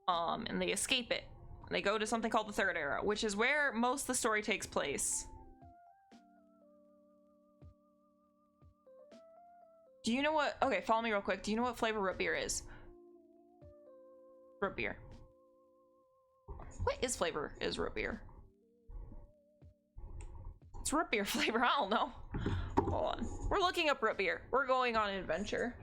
and they escape it. They go to something called the Third Era, which is where most of the story takes place. Do you know what? Okay, follow me real quick. Do you know what flavor root beer is? Root beer. What flavor is root beer? It's root beer flavor. I don't know. Hold on. We're looking up root beer. We're going on an adventure.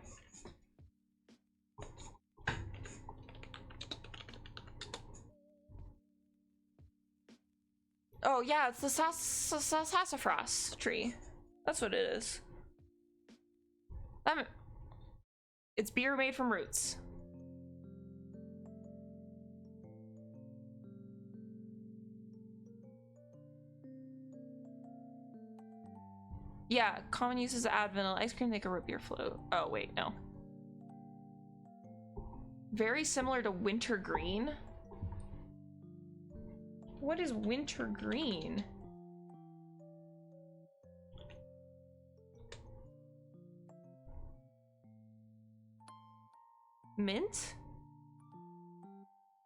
Oh yeah, it's the sassafras tree. That's what it is. It's beer made from roots. Yeah, common use is to add vanilla ice cream to make a root beer float. Oh wait, no. Very similar to wintergreen. What is wintergreen? Mint?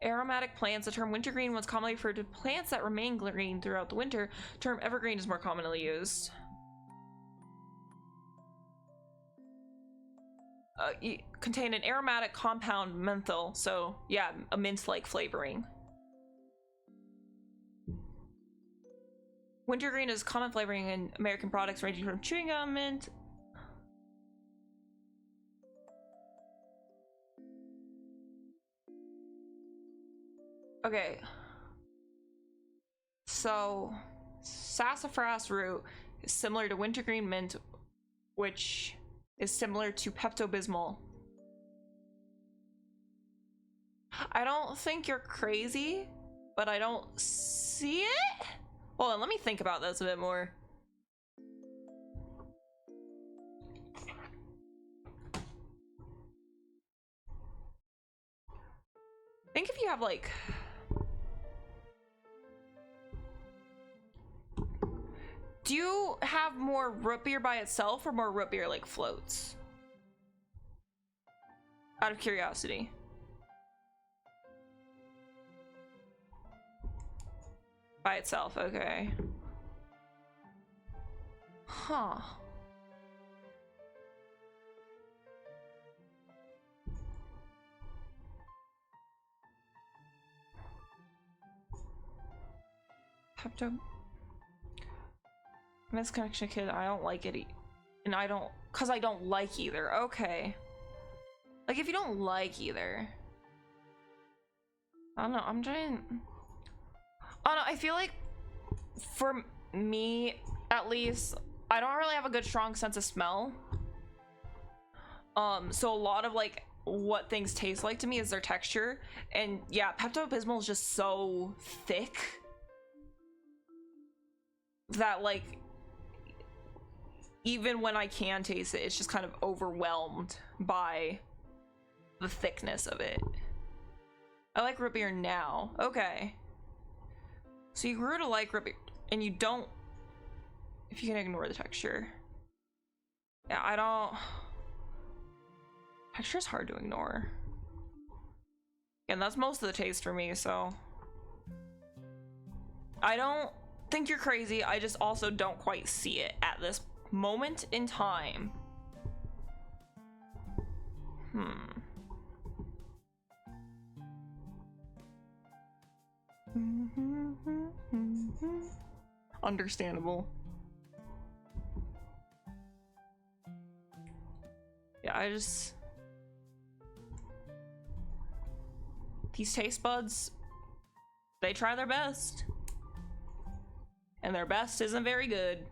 Aromatic plants. The term wintergreen was commonly referred to plants that remain green throughout the winter. The term evergreen is more commonly used. Contain an aromatic compound menthol, so yeah, a mint-like flavoring. Wintergreen is common flavoring in American products ranging from chewing gum, mint. Okay. So, sassafras root is similar to wintergreen mint, which is similar to Pepto-Bismol. I don't think you're crazy, but I don't see it. Hold on, let me think about this a bit more. I think if you have like... Do you have more root beer by itself or more root beer like floats? Out of curiosity. By itself, okay. Huh. Pepto. Misconnection kid, I don't like it. And I don't, cause I don't like either. Okay. Like if you don't like either. I don't know, I'm trying. I don't know, I feel like for me, at least, I don't really have a good strong sense of smell. So a lot of like what things taste like to me is their texture. And yeah, Pepto-Bismol is just so thick that like even when I can taste it, it's just kind of overwhelmed by the thickness of it. I like root beer now. Okay. So you grew to like root beer and you don't, if you can ignore the texture. Yeah, I don't, texture's hard to ignore. And that's most of the taste for me, so. I don't think you're crazy, I just also don't quite see it at this moment in time. Understandable. Yeah, I just... These taste buds, they try their best. And their best isn't very good.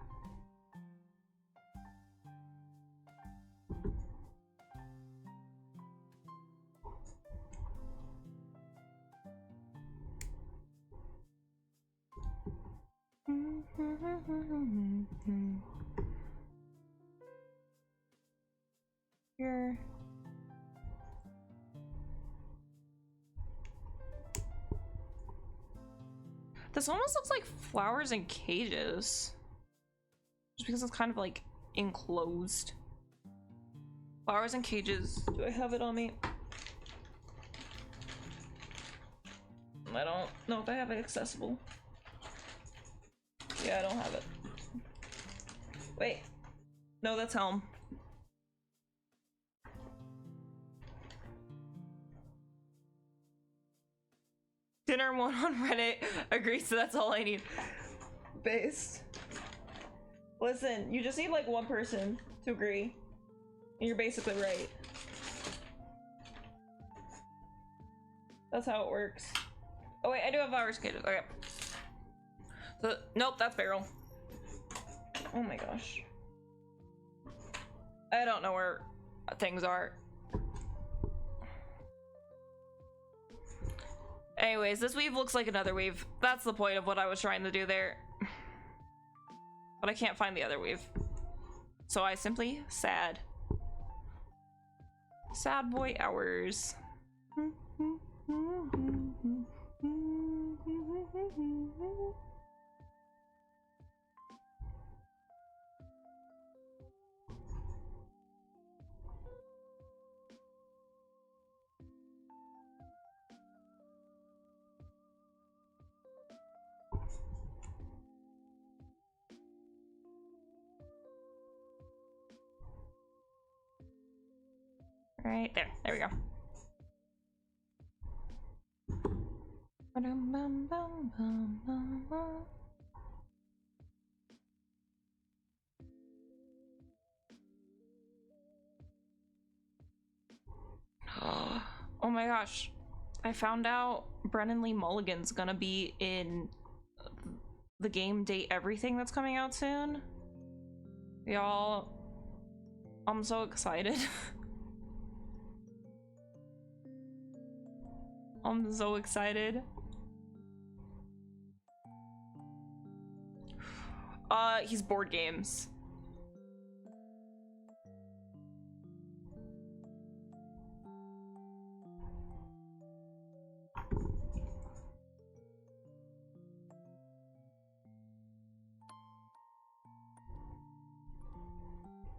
Here. This almost looks like flowers in cages. Just because it's kind of like enclosed. Flowers in cages. Do I have it on me? I don't know if I have it accessible. Yeah, I don't have it. Wait. No, that's Helm. Dinner one on Reddit agrees, so that's all I need. Based. Listen, you just need like one person to agree. And you're basically right. That's how it works. Oh wait, I do have flowers cages. Okay. So, nope, that's Beryl. Oh my gosh. I don't know where things are. Anyways, this weave looks like another weave. That's the point of what I was trying to do there. But I can't find the other weave. So I simply sad. Sad boy hours. Right there. There we go. Oh my gosh. I found out Brennan Lee Mulligan's gonna be in the Game Date Everything that's coming out soon. Y'all, I'm so excited. I'm so excited. He's board games.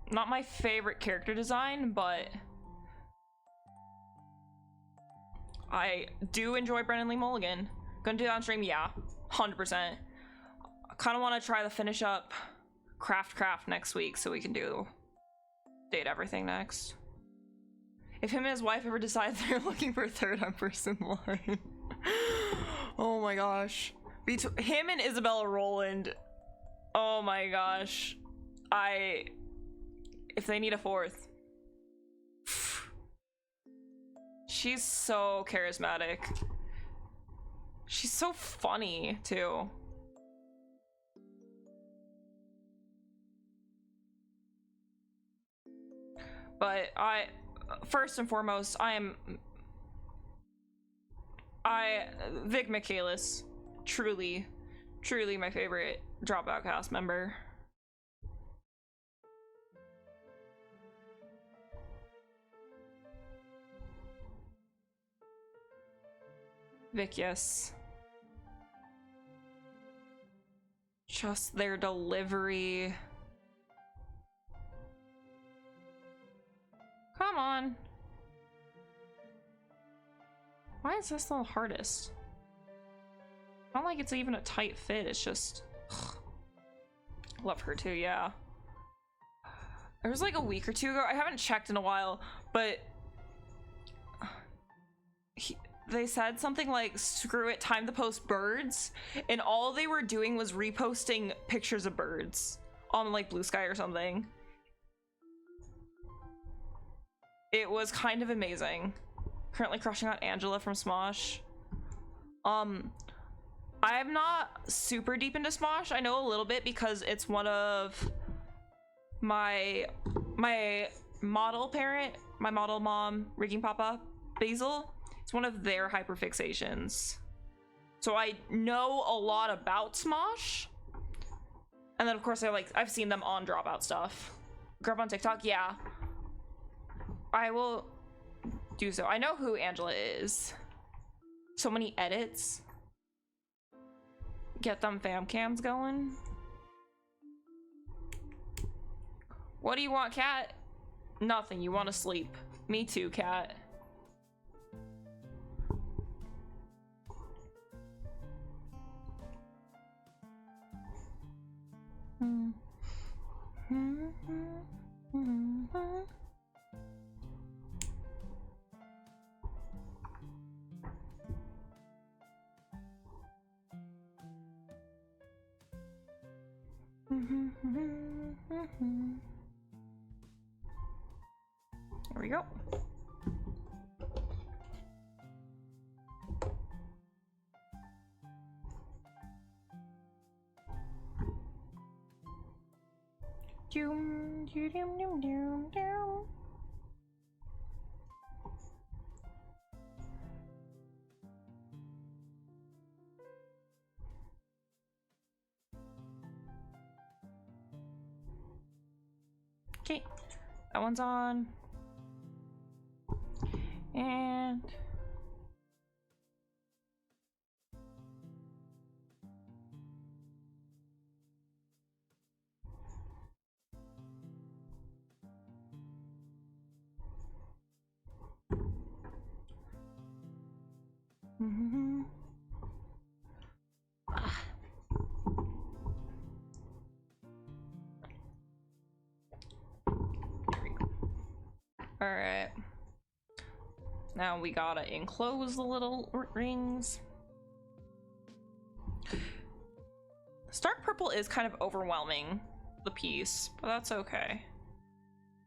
Not my favorite character design, but I do enjoy Brennan Lee Mulligan. Gonna do that on stream? Yeah, 100%. I kind of want to try to finish up Craft next week so we can do Date Everything next. If him and his wife ever decide they're looking for a third, I'm first in line. Oh my gosh. Him and Isabella Roland. Oh my gosh. If they need a fourth. She's so charismatic. She's so funny too. But first and foremost, Vic Michaelis, truly my favorite Dropout cast member. Vic, yes. Just their delivery. Come on. Why is this the hardest? Not like it's even a tight fit, it's just... Love her too, yeah. There was like a week or two ago, I haven't checked in a while, but... They said something like, screw it, time to post birds, and all they were doing was reposting pictures of birds on like Blue Sky or something. It was kind of amazing. Currently crushing on Angela from Smosh. I'm not super deep into Smosh. I know a little bit because it's one of my model parent, my model mom, Rigging Papa, Basil. It's one of their hyperfixations. So I know a lot about Smosh. And then of course I've seen them on Dropout stuff. Grub on TikTok, yeah. I will do so. I know who Angela is. So many edits. Get them fam cams going. What do you want, cat? Nothing. You want to sleep. Me too, cat. There we go. Doom, doom, doom, doom, doom, doom. Okay, that one's on. And all right. Now we gotta enclose the little rings. Stark Purple is kind of overwhelming, the piece, but that's okay.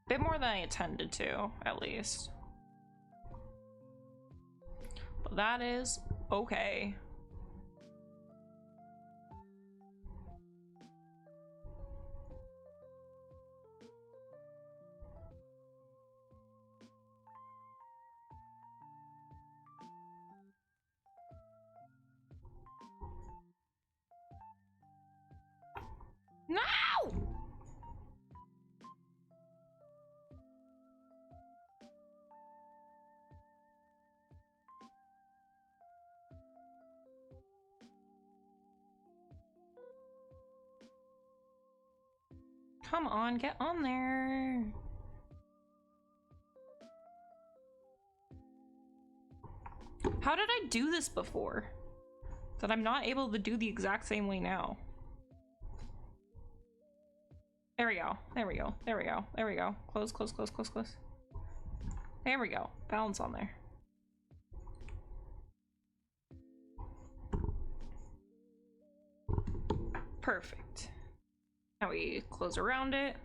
A bit more than I intended to, at least. But that is okay. Come on, get on there. How did I do this before? That I'm not able to do the exact same way now. There we go. There we go. There we go. There we go. Close, close, close, close, close. There we go. Balance on there. Perfect. Now we close around it.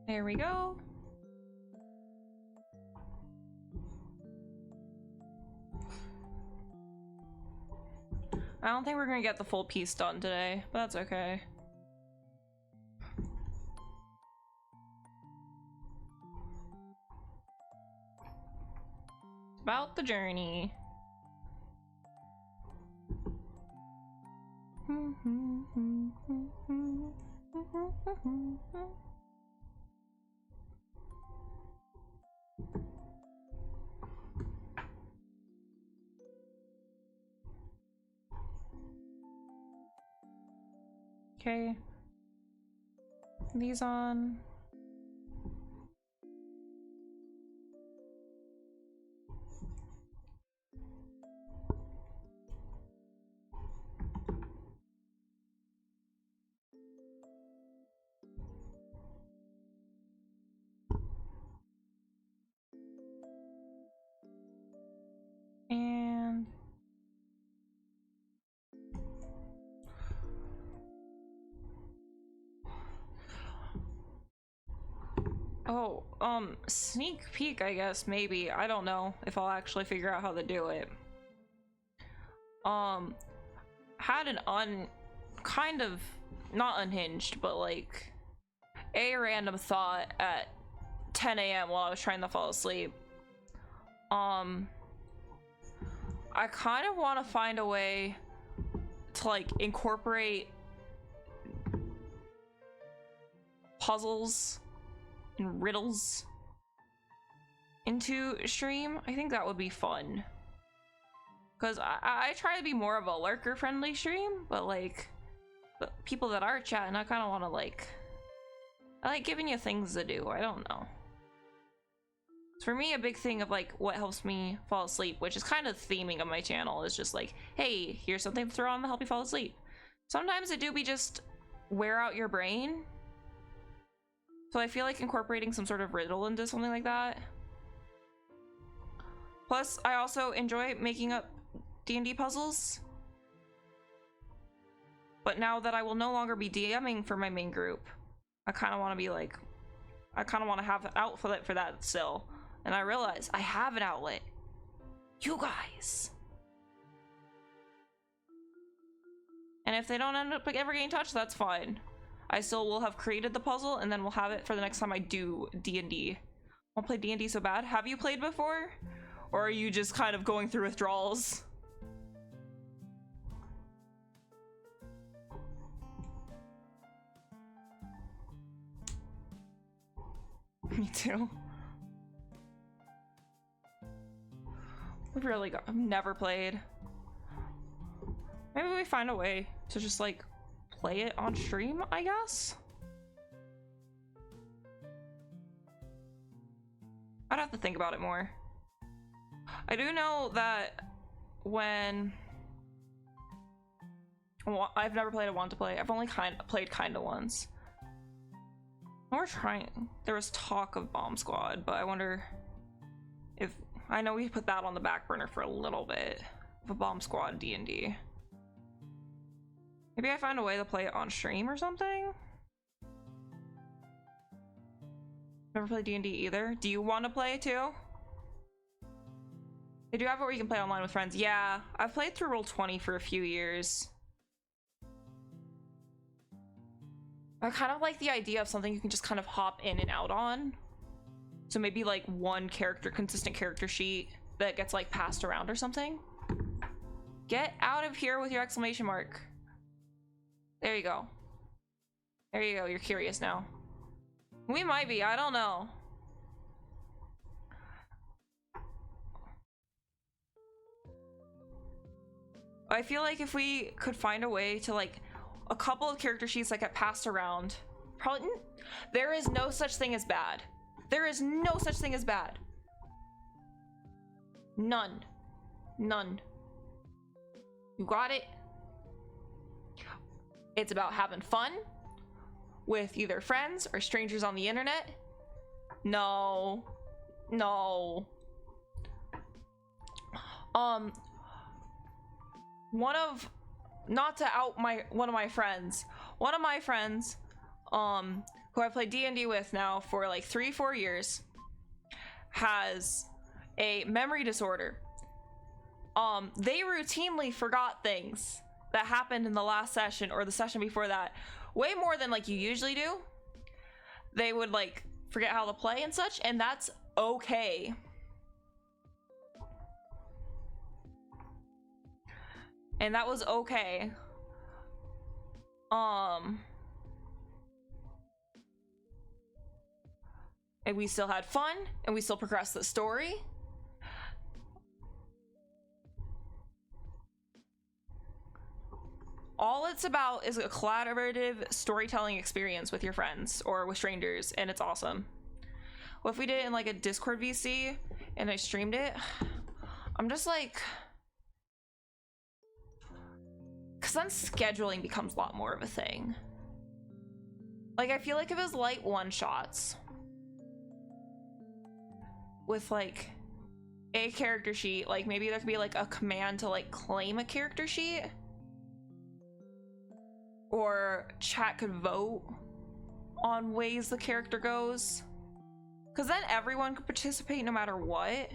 There we go. I don't think we're gonna get the full piece done today, but that's okay. It's about the journey. Okay. These on. And oh, sneak peek, I guess, maybe. I don't know if I'll actually figure out how to do it. Had an kind of, not unhinged, but like a random thought at 10 a.m. while I was trying to fall asleep. I kind of want to find a way to like incorporate puzzles and riddles into stream. I think that would be fun. Because I try to be more of a lurker friendly stream, but like the people that are chatting, I kind of want to like, I like giving you things to do. I don't know. For me, a big thing of like what helps me fall asleep, which is kind of theming of my channel, is just like, hey, here's something to throw on to help you fall asleep. Sometimes it do be just wear out your brain. So I feel like incorporating some sort of riddle into something like that. Plus, I also enjoy making up D&D puzzles. But now that I will no longer be DMing for my main group, I kind of want to be like, I kind of want to have an outlet for that still. And I realize I have an outlet. You guys. And if they don't end up like, ever getting touched, that's fine. I still will have created the puzzle, and then we'll have it for the next time I do D&D. I want to play D&D so bad. Have you played before? Or are you just kind of going through withdrawals? Me too. I've never played. Maybe we find a way to just like play it on stream, I guess? I'd have to think about it more. I do know that when... Well, I've never played a want to play. I've only played kinda once. We're trying. There was talk of Bomb Squad, but I wonder if... I know we put that on the back burner for a little bit. For Bomb Squad D&D. Maybe I find a way to play it on stream or something? Never played D&D either. Do you want to play it too? They do have it where you can play online with friends. Yeah, I've played through Roll20 for a few years. I kind of like the idea of something you can just kind of hop in and out on. So maybe like one character, consistent character sheet that gets like passed around or something. Get out of here with your exclamation mark. There you go. There you go. You're curious now. We might be. I don't know. I feel like if we could find a way to like a couple of character sheets that get passed around, probably there is no such thing as bad. There is no such thing as bad. None. None. You got it? It's about having fun with either friends or strangers on the internet. No. No. Not to out one of my friends, who I played D&D with now for like 3-4 years, has a memory disorder. They routinely forgot things that happened in the last session or the session before that, way more than like you usually do. They would like forget how to play and such, and that's okay. And that was okay. And we still had fun, and we still progressed the story. All it's about is a collaborative storytelling experience with your friends or with strangers, and it's awesome. What if we did it in like a Discord VC and I streamed it? I'm just like, because then scheduling becomes a lot more of a thing. Like, I feel like if it was light one-shots with like a character sheet, like maybe there could be like a command to like claim a character sheet, or chat could vote on ways the character goes, because then everyone could participate no matter what. It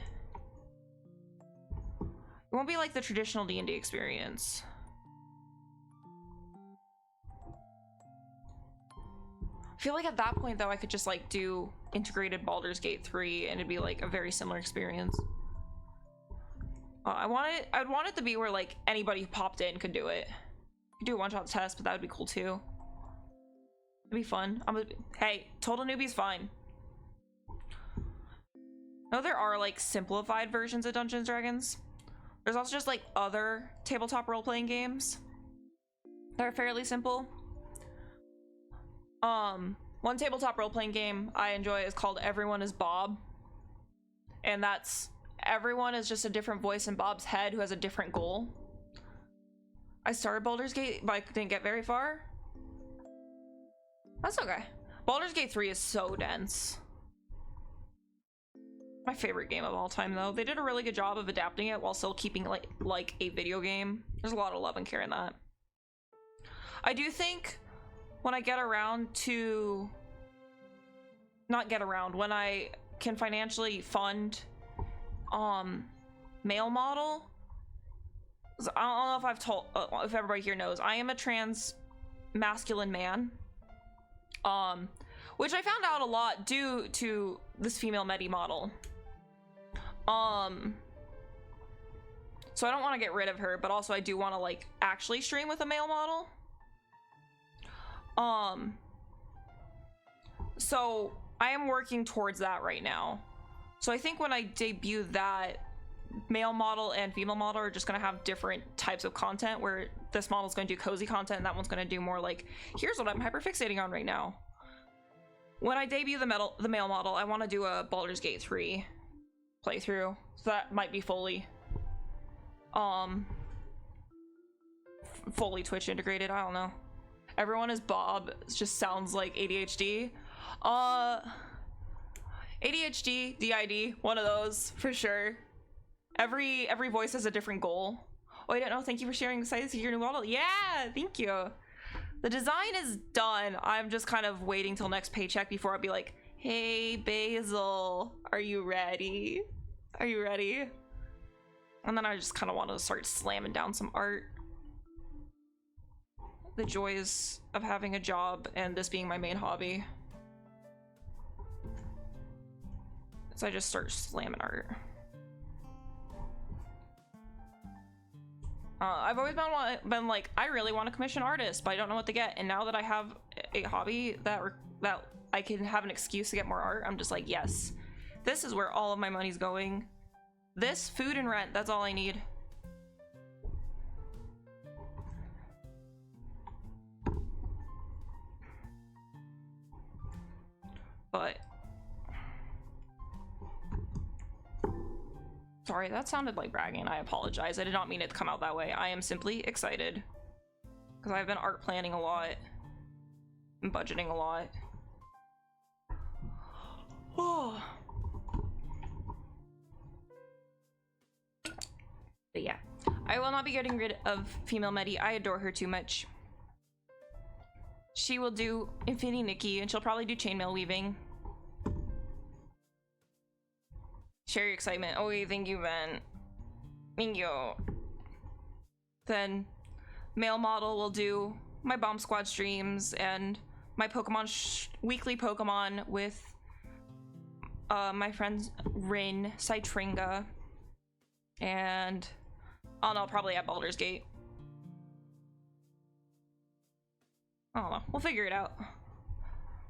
won't be like the traditional D&D experience. I feel like at that point though I could just like do integrated Baldur's Gate 3 and it'd be like a very similar experience. I'd want it to be where like anybody who popped in could do it. Could do a one-shot test, but that would be cool too. It'd be fun. Hey, total newbie's fine. No, there are like simplified versions of Dungeons & Dragons. There's also just like other tabletop role-playing games that are fairly simple. One tabletop role-playing game I enjoy is called Everyone is Bob. And that's everyone is just a different voice in Bob's head who has a different goal. I started Baldur's Gate, but I didn't get very far. That's okay. Baldur's Gate 3 is so dense. My favorite game of all time though. They did a really good job of adapting it while still keeping it like a video game. There's a lot of love and care in that. I do think when I get around to, when I can financially fund male model, I don't know if if everybody here knows, I am a trans masculine man, which I found out a lot due to this female medi model. So I don't want to get rid of her, but also I do want to like actually stream with a male model. So I am working towards that right now. So I think when I debut that, male model and female model are just going to have different types of content, where this model is going to do cozy content and that one's going to do more like, here's what I'm hyperfixating on right now. When I debut the male model, I want to do a Baldur's Gate 3 playthrough. So that might be fully Twitch integrated. I don't know. Everyone is Bob. It just sounds like ADHD. ADHD, DID, one of those for sure. Every voice has a different goal. Oh, I don't know. Thank you for sharing the size of your new model. Yeah, thank you. The design is done. I'm just kind of waiting till next paycheck before I'll be like, hey, Basil, are you ready? Are you ready? And then I just kind of want to start slamming down some art. The joys of having a job and this being my main hobby. So I just start slamming art. I've always been like, I really want to commission artists, but I don't know what to get. And now that I have a hobby that I can have an excuse to get more art, I'm just like, yes, this is where all of my money's going. This, food, and rent, that's all I need. But sorry, that sounded like bragging. I apologize. I did not mean it to come out that way. I am simply excited because I've been art planning a lot and budgeting a lot. Oh. But yeah, I will not be getting rid of female Medi. I adore her too much. She will do Infinity Nikki, and she'll probably do chainmail weaving. Share your excitement. Oh, thank you, Ben. Thank you. Then, male model will do my Bomb Squad streams and my Pokemon weekly Pokemon with my friends Rin, Citringa, and I don't know, probably at Baldur's Gate. I don't know. We'll figure it out.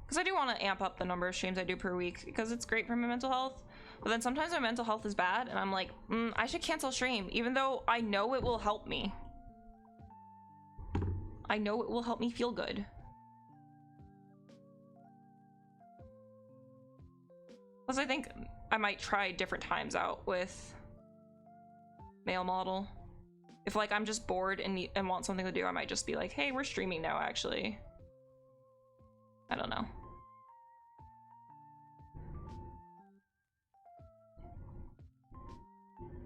Because I do want to amp up the number of streams I do per week because it's great for my mental health. But then sometimes my mental health is bad and I'm like, I should cancel stream, even though I know it will help me. I know it will help me feel good. Plus, I think I might try different times out with male model. If like I'm just bored and want something to do, I might just be like, hey, we're streaming now, actually. I don't know.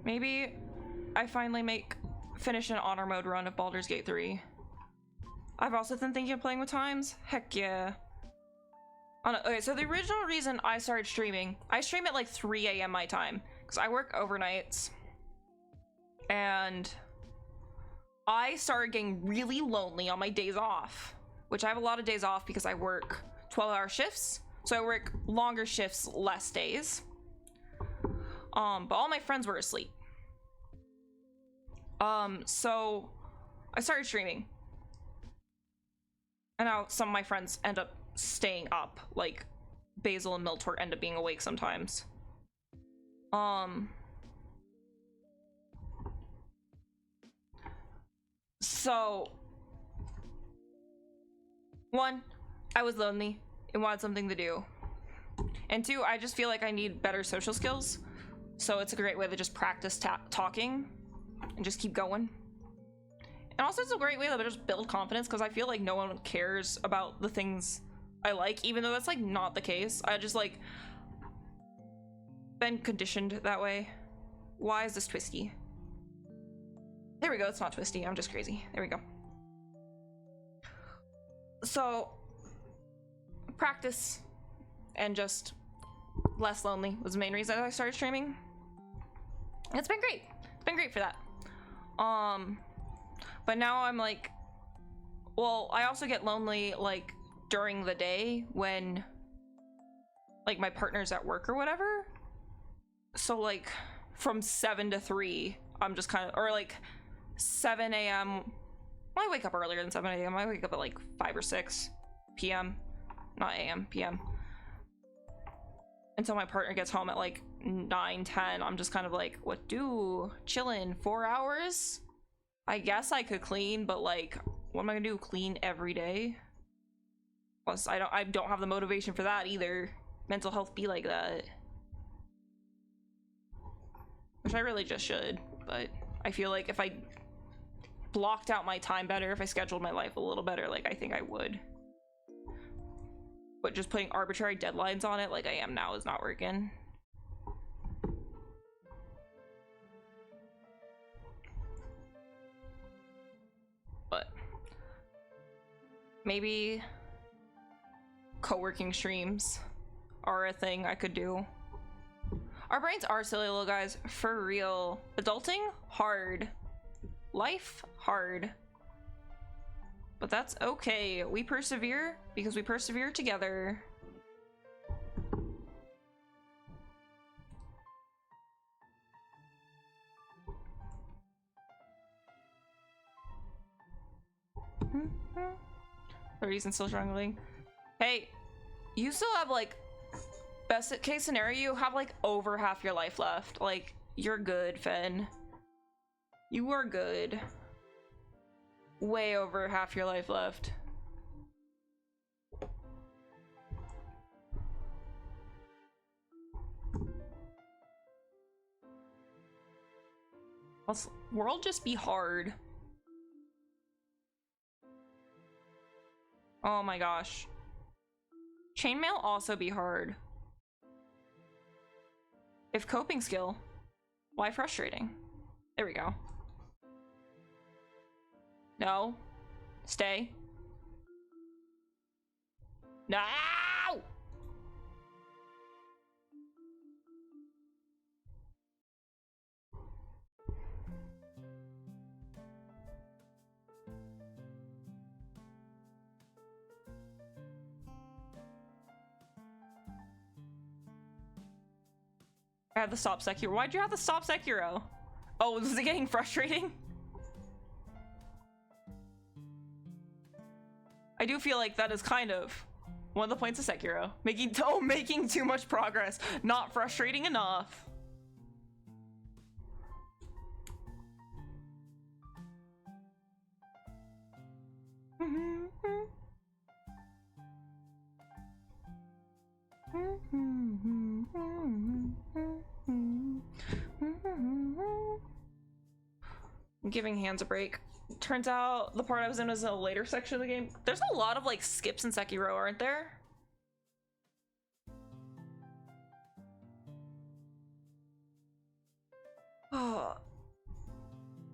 Maybe I finally finish an honor mode run of Baldur's Gate 3. I've also been thinking of playing with times. Heck yeah. Oh, no. Okay, so the original reason I started streaming, I stream at like 3 a.m. my time because I work overnights. And I started getting really lonely on my days off, which I have a lot of days off because I work 12-hour shifts. So I work longer shifts, less days. But all my friends were asleep. So I started streaming. And now some of my friends end up staying up, like Basil and Miltort end up being awake sometimes. So one, I was lonely and wanted something to do. And two, I just feel like I need better social skills. So it's a great way to just practice talking and just keep going. And also it's a great way to just build confidence because I feel like no one cares about the things I like, even though that's like not the case. I just like been conditioned that way. Why is this twisty? There we go, it's not twisty, I'm just crazy. There we go. So practice and just less lonely was the main reason I started streaming. It's been great. It's been great for that. But now I'm like, well, I also get lonely like during the day when like my partner's at work or whatever. So like from 7 to 3, I'm just kind of, or like 7 a.m. Well, I wake up earlier than 7 a.m. I wake up at like 5 or 6 p.m. Not a.m., p.m. Until my partner gets home at like 9, 10. I'm just kind of like, what do? Chillin', 4 hours? I guess I could clean, but like, what am I gonna do? Clean every day? Plus, I don't have the motivation for that either. Mental health be like that. Which I really just should, but I feel like if I blocked out my time better, if I scheduled my life a little better, like I think I would. But just putting arbitrary deadlines on it like I am now is not working. But maybe co-working streams are a thing I could do. Our brains are silly little guys, for real. Adulting, hard. Life, hard. But that's okay. We persevere because we persevere together. 30s and still struggling. Hey, you still have like, best case scenario, you have like over half your life left. Like, you're good, Fen. You are good. Way over half your life left. World just be hard. Oh my gosh. Chainmail also be hard. If coping skill, why frustrating? There we go. No. Stay. No! I had the stop Sekiro. Why'd you have the stop Sekiro? Oh, was it getting frustrating? I do feel like that is kind of one of the points of Sekiro. Making too much progress. Not frustrating enough. I'm giving hands a break. Turns out the part I was in was a later section of the game. There's a lot of like skips in Sekiro, aren't there? Oh,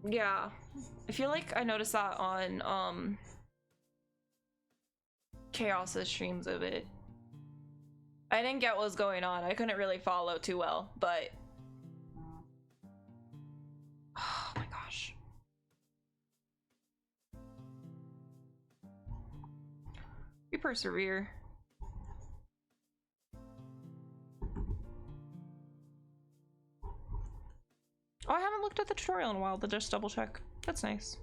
yeah. I feel like I noticed that on Chaos's streams of it. I didn't get what was going on. I couldn't really follow too well, but oh my gosh. We persevere. Oh, I haven't looked at the tutorial in a while to just double check. That's nice.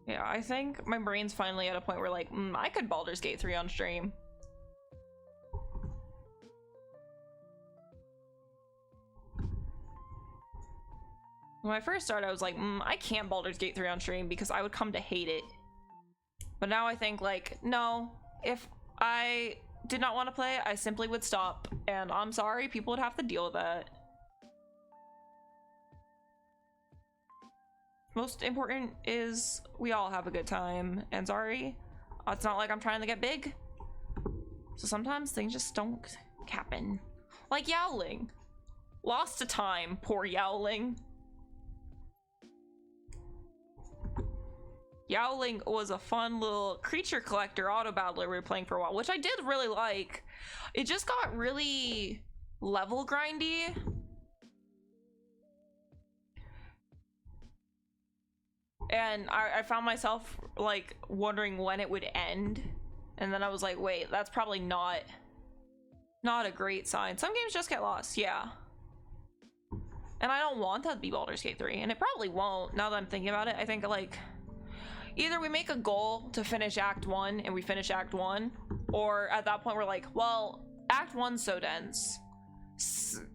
Yeah, I think my brain's finally at a point where like, I could Baldur's Gate 3 on stream. When I first started, I was like, I can't Baldur's Gate 3 on stream because I would come to hate it. But now I think like, no, if I did not want to play it, I simply would stop. And I'm sorry, people would have to deal with that. Most important is we all have a good time. And sorry, it's not like I'm trying to get big. So sometimes things just don't happen. Like Yowling. Lost to time, poor Yowling. Yowling was a fun little creature collector auto battler we were playing for a while, which I did really like. It just got really level grindy. And I found myself like wondering when it would end. And then I was like, wait, that's probably not a great sign. Some games just get lost, yeah. And I don't want that to be Baldur's Gate 3, and it probably won't now that I'm thinking about it. I think like either we make a goal to finish Act 1 and we finish Act 1, or at that point we're like, well, Act 1's so dense.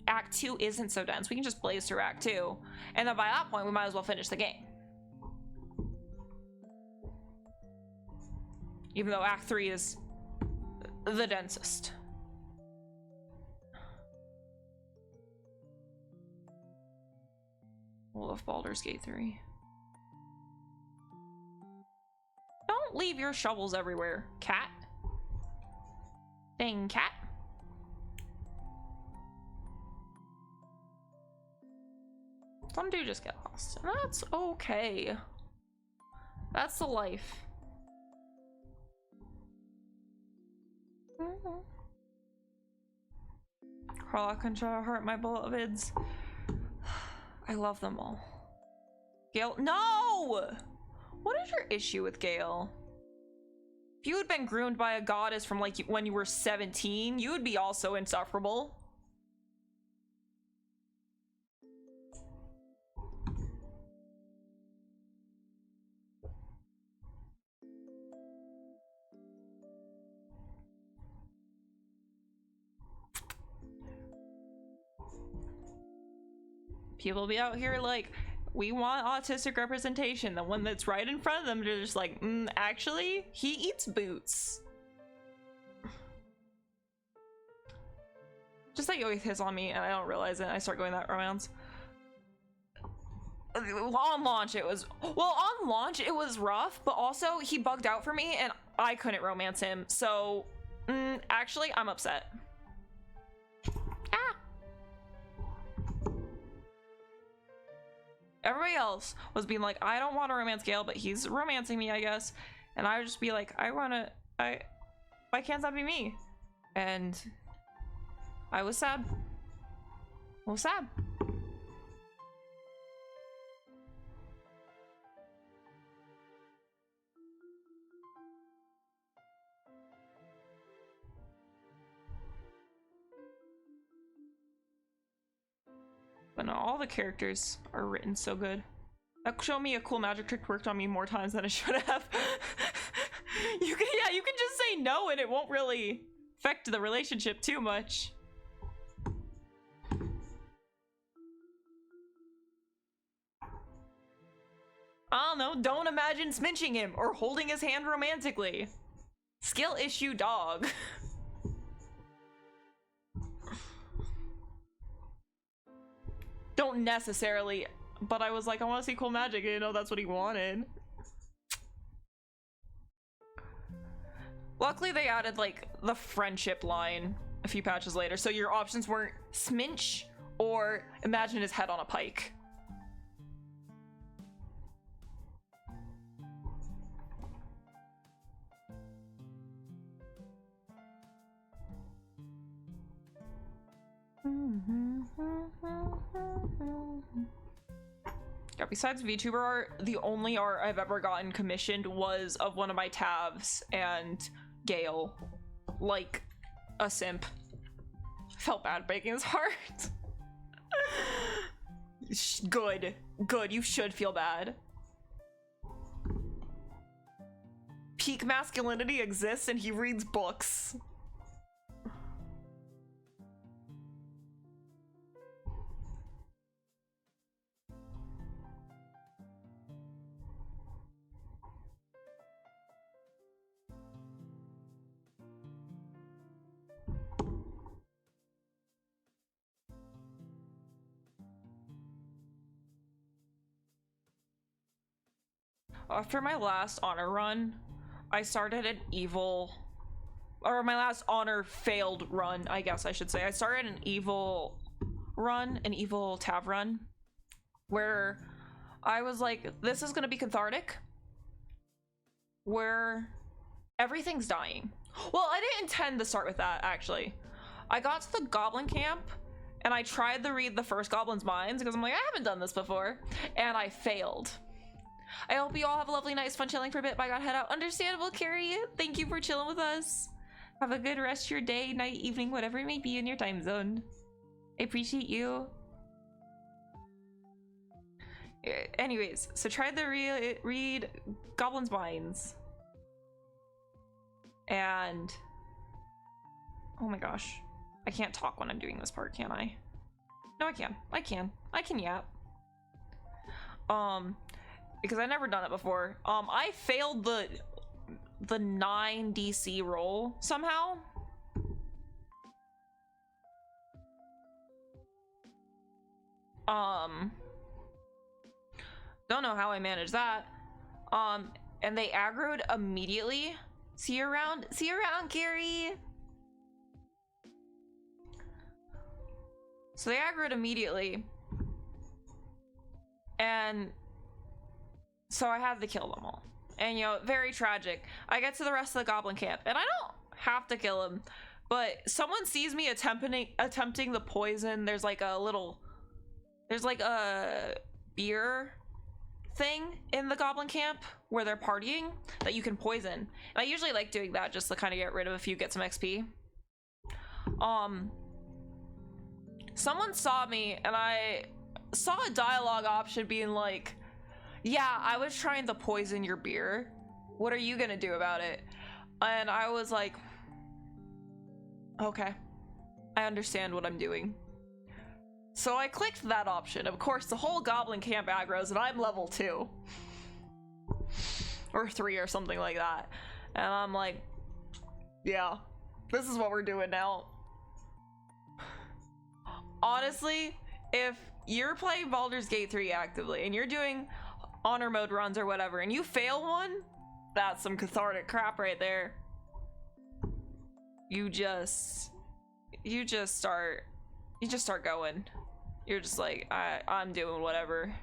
Act 2 isn't so dense. We can just blaze through Act 2. And then by that point, we might as well finish the game. Even though Act 3 is the densest. Love Baldur's Gate 3. Don't leave your shovels everywhere, cat. Dang cat. Some do just get lost, and that's okay. That's the life. Carl, I can try to hurt my beloveds. I love them all. Gale, no! What is your issue with Gale? If you had been groomed by a goddess from like when you were 17, you would be also insufferable. People be out here like, we want autistic representation. The one that's right in front of them, they're just like, actually, he eats boots. Just like always hits on me and I don't realize it. I start going that romance. On launch it was, well, on launch it was rough, but also he bugged out for me and I couldn't romance him. So actually I'm upset. Everybody else was being like, I don't want to romance Gale, but he's romancing me, I guess. And I would just be like, why can't that be me? And I was sad. I was sad. But no, all the characters are written so good. That showed me a cool magic trick worked on me more times than it should have. you can just say no and it won't really affect the relationship too much. I don't know, don't imagine sminching him or holding his hand romantically. Skill issue dog. Don't necessarily, but I was like, I want to see cool magic, and you know that's what he wanted. Luckily they added like the friendship line a few patches later, so your options weren't sminch or imagine his head on a pike. Yeah, besides VTuber art, the only art I've ever gotten commissioned was of one of my Tavs and Gale. Like a simp. Felt bad breaking his heart. Good. Good, you should feel bad. Peak masculinity exists and he reads books. After my last honor run, I started an evil, or my last honor failed run, I guess I should say. I started an evil run, an evil Tav run, where I was like, this is gonna be cathartic, where everything's dying. Well, I didn't intend to start with that, actually. I got to the goblin camp, and I tried to read the first goblin's minds, because I'm like, I haven't done this before, and I failed. I hope you all have a lovely night. It's fun chilling for a bit, but I gotta head out. Understandable, Carrie. Thank you for chilling with us. Have a good rest of your day, night, evening, whatever it may be in your time zone. I appreciate you. Anyways, so try to read Goblin's Minds. And... oh my gosh. I can't talk when I'm doing this part, can I? No, I can. I can. I can yap. Because I've never done it before. I failed the 9 DC roll somehow. Don't know how I managed that. And they aggroed immediately. See you around. See you around, Gary. So they aggroed immediately. And so I had to kill them all. And, you know, very tragic. I get to the rest of the goblin camp, and I don't have to kill him, but someone sees me attempting the poison. There's like a little... there's like a beer thing in the goblin camp where they're partying that you can poison. And I usually like doing that just to kind of get rid of a few, get some XP. Someone saw me and I saw a dialogue option being like, yeah, I was trying to poison your beer. What are you gonna do about it? And I was like, okay, I understand what I'm doing. So I clicked that option. Of course, the whole goblin camp aggroes and I'm level 2. Or 3 or something like that. And I'm like, yeah, this is what we're doing now. Honestly, if you're playing Baldur's Gate 3 actively and you're doing honor mode runs or whatever and you fail one, that's some cathartic crap right there. You just start going. You're just like, I'm doing whatever.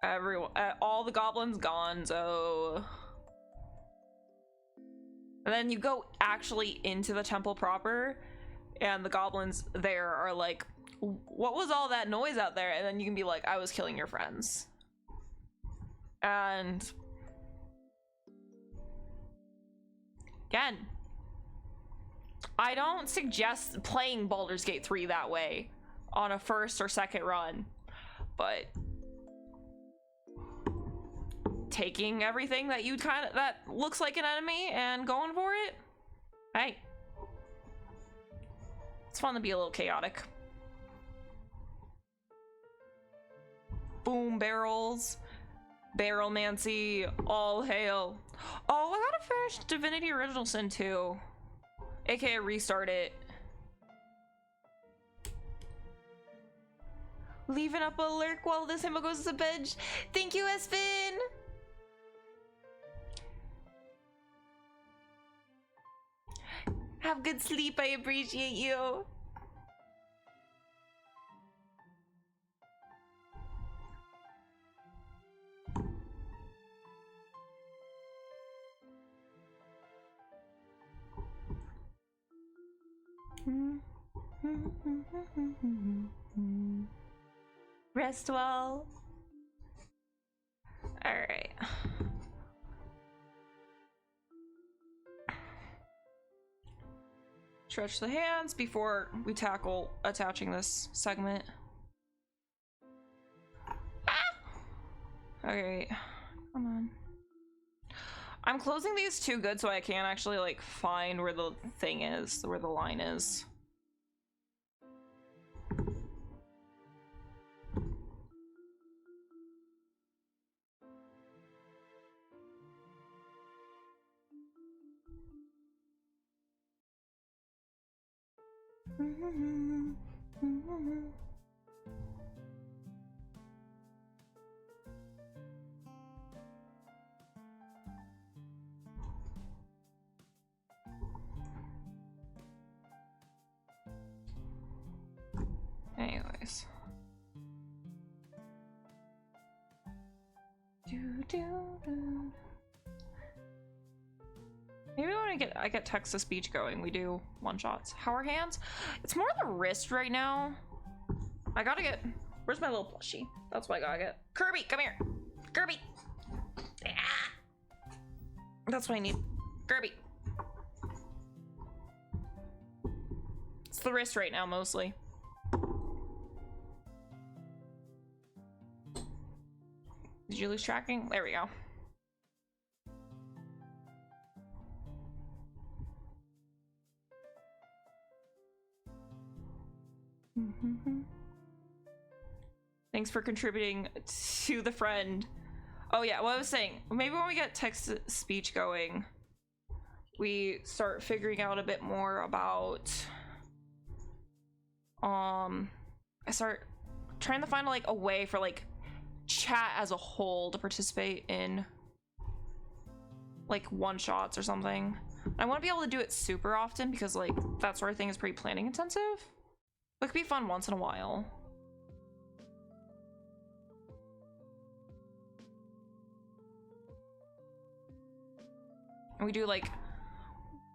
Everyone, all the goblins gone, so. And then you go actually into the temple proper, and the goblins there are like, what was all that noise out there? And then you can be like, I was killing your friends. And again, I don't suggest playing Baldur's Gate 3 that way on a first or second run, but taking everything that you that looks like an enemy and going for it, hey, it's fun to be a little chaotic. Boom barrels, barrelmancy, all hail. Oh, I gotta finish Divinity Original Sin 2, aka restart it. Leaving up a lurk while this himo goes to bed. Thank you, Espen. Have good sleep, I appreciate you. Rest well. All right. Stretch the hands before we tackle attaching this segment. Ah! Okay, come on. I'm closing these too good so I can't actually like find where the thing is, where the line is. Anyways. Maybe when I get text to speech going, we do one shots. How are hands? It's more the wrist right now. I gotta get. Where's my little plushie? That's what I gotta get. Kirby, come here. Kirby. Ah. That's what I need. Kirby. It's the wrist right now mostly. Did you lose tracking? There we go. Thanks for contributing to the friend. Oh yeah, what I was saying, maybe when we get text to speech going, we start figuring out a bit more about I start trying to find like a way for like chat as a whole to participate in like one shots or something. I want to be able to do it super often because like that sort of thing is pretty planning intensive. It could be fun once in a while. And we do like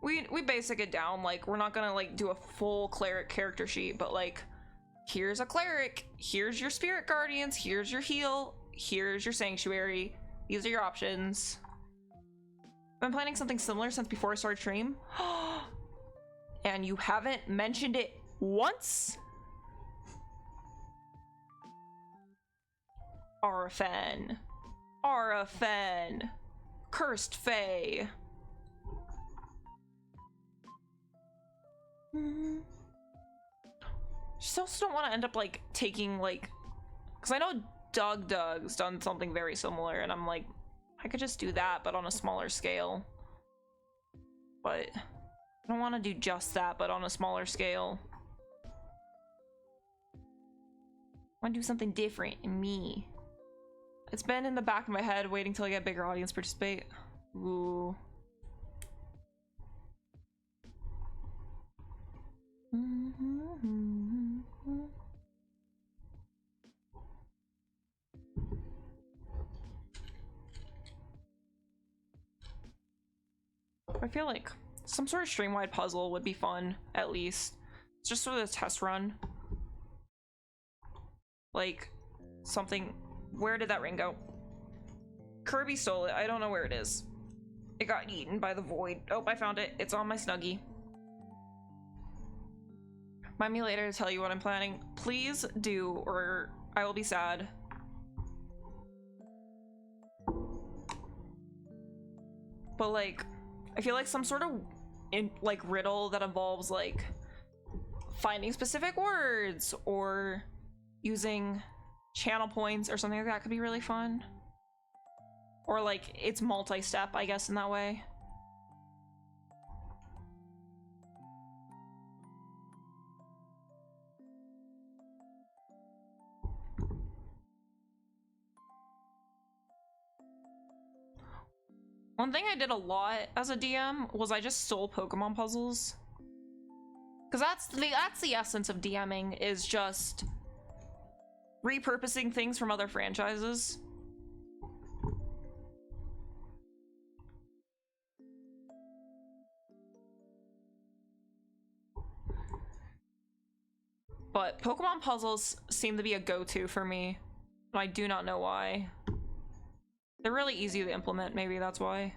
we basic it down, like we're not gonna like do a full cleric character sheet, but like Here's a cleric. Here's your spirit guardians. Here's your heal. Here's your sanctuary. These are your options. I've been planning something similar since before I started stream. And you haven't mentioned it once? Arafen. Arafen. Cursed Fae. Just also don't want to end up like taking like, because I know Doug's done something very similar, and I'm like, I could just do that, but on a smaller scale. But I don't want to do just that, but on a smaller scale. I want to do something different in me. It's been in the back of my head waiting till I get a bigger audience participate. Ooh. I feel like some sort of stream-wide puzzle would be fun, at least. Just for the test run. Like, something... Where did that ring go? Kirby stole it. I don't know where it is. It got eaten by the void. Oh, I found it. It's on my Snuggie. Remind me later to tell you what I'm planning. Please do, or I will be sad. But, like, I feel like some sort of riddle that involves, like, finding specific words or using channel points or something like that could be really fun. Or like it's multi-step, I guess, in that way. One thing I did a lot as a DM was I just stole Pokemon puzzles. Because that's the essence of DMing, is just repurposing things from other franchises. But Pokemon puzzles seem to be a go-to for me, and I do not know why. They're really easy to implement, maybe that's why.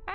Ah!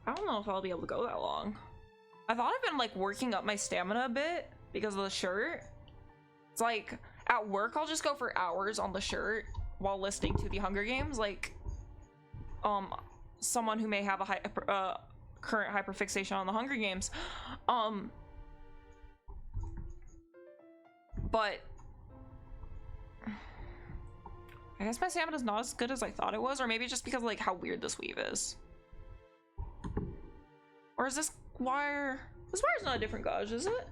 I don't know if I'll be able to go that long. I thought I've been like working up my stamina a bit because of the shirt. It's like at work I'll just go for hours on the shirt while listening to the Hunger Games, like someone who may have a current hyperfixation on the Hunger Games. But I guess my stamina's not as good as I thought it was, or maybe just because like how weird this weave is. Or is this wire? This wire's not a different gauge, is it?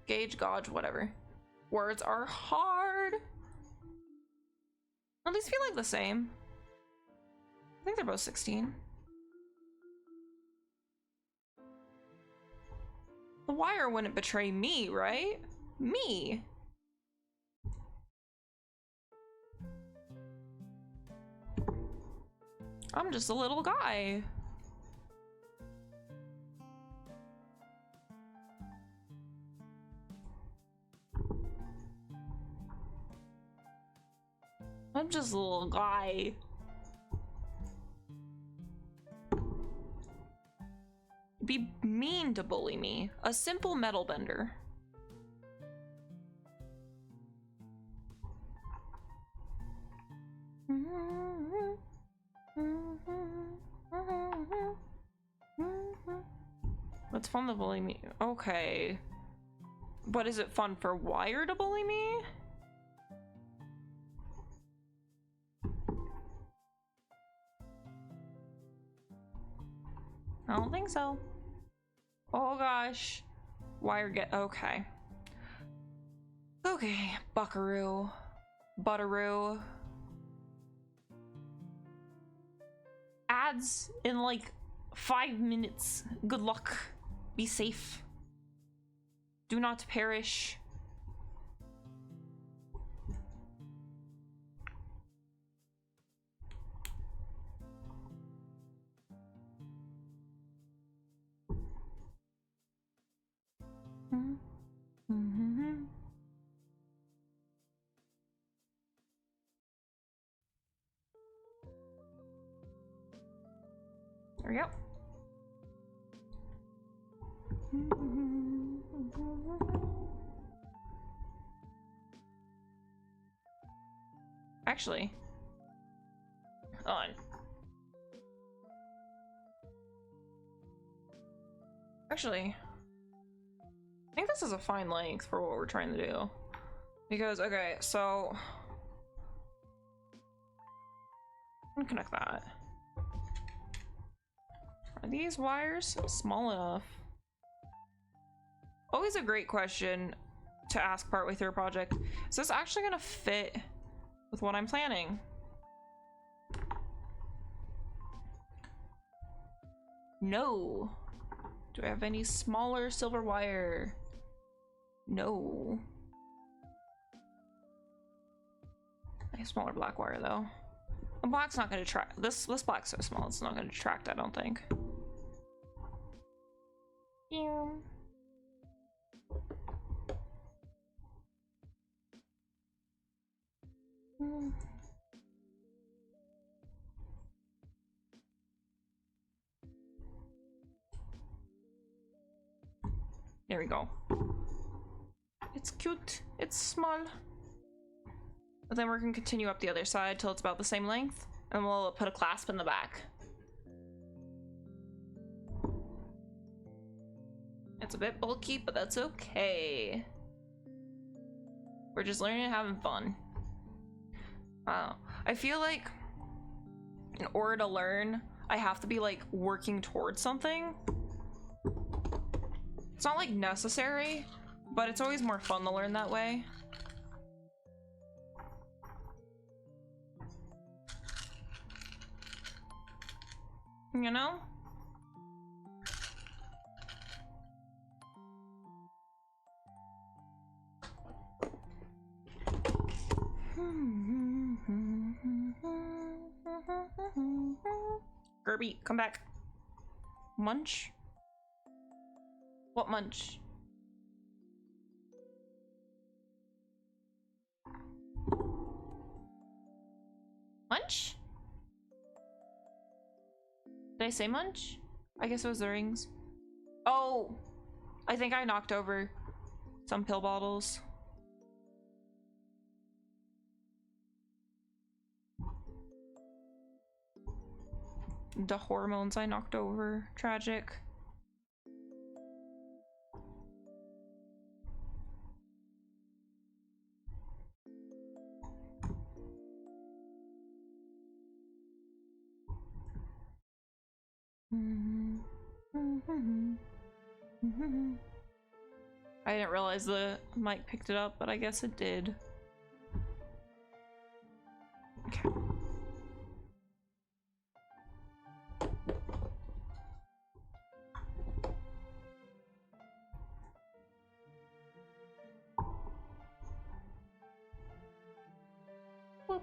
Gauge, gauge, whatever. Words are hard. At least feel like the same. I think they're both 16. The wire wouldn't betray me, right? Me. I'm just a little guy. I'm just a little guy. Be mean to bully me. A simple metal bender. It's fun to bully me. Okay. But is it fun for Wire to bully me? I don't think so. Oh gosh. Wire get okay. Okay, Buckaroo. Butteroo. Ads in like 5 minutes. Good luck. Be safe. Do not perish. There we go. Actually, hold on. Actually, I think this is a fine length for what we're trying to do. Because, okay, so I'm gonna connect that. Are these wires small enough? Always a great question to ask partway through a project. Is this actually gonna fit with what I'm planning? No. Do I have any smaller silver wire? No. I have smaller black wire though. The black's not gonna detract. This black's so small it's not gonna detract, I don't think. There we go. It's cute. It's small. But then we're gonna continue up the other side till it's about the same length, and we'll put a clasp in the back. It's a bit bulky, but that's okay. We're just learning and having fun. I feel like in order to learn, I have to be like working towards something. It's not like necessary, but it's always more fun to learn that way. You know? Gerby, come back. Munch? What munch? Munch? Did I say munch? I guess it was the rings. Oh! I think I knocked over some pill bottles. The hormones I knocked over. Tragic. I didn't realize the mic picked it up, but I guess it did. Okay. Whoop.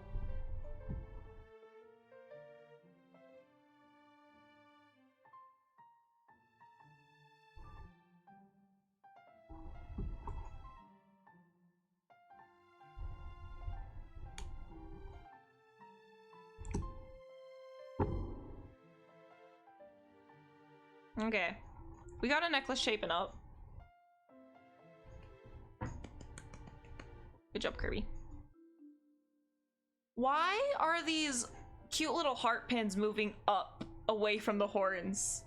Okay, we got a necklace shaping up. Good job, Kirby. Why are these cute little heart pins moving up away from the horns?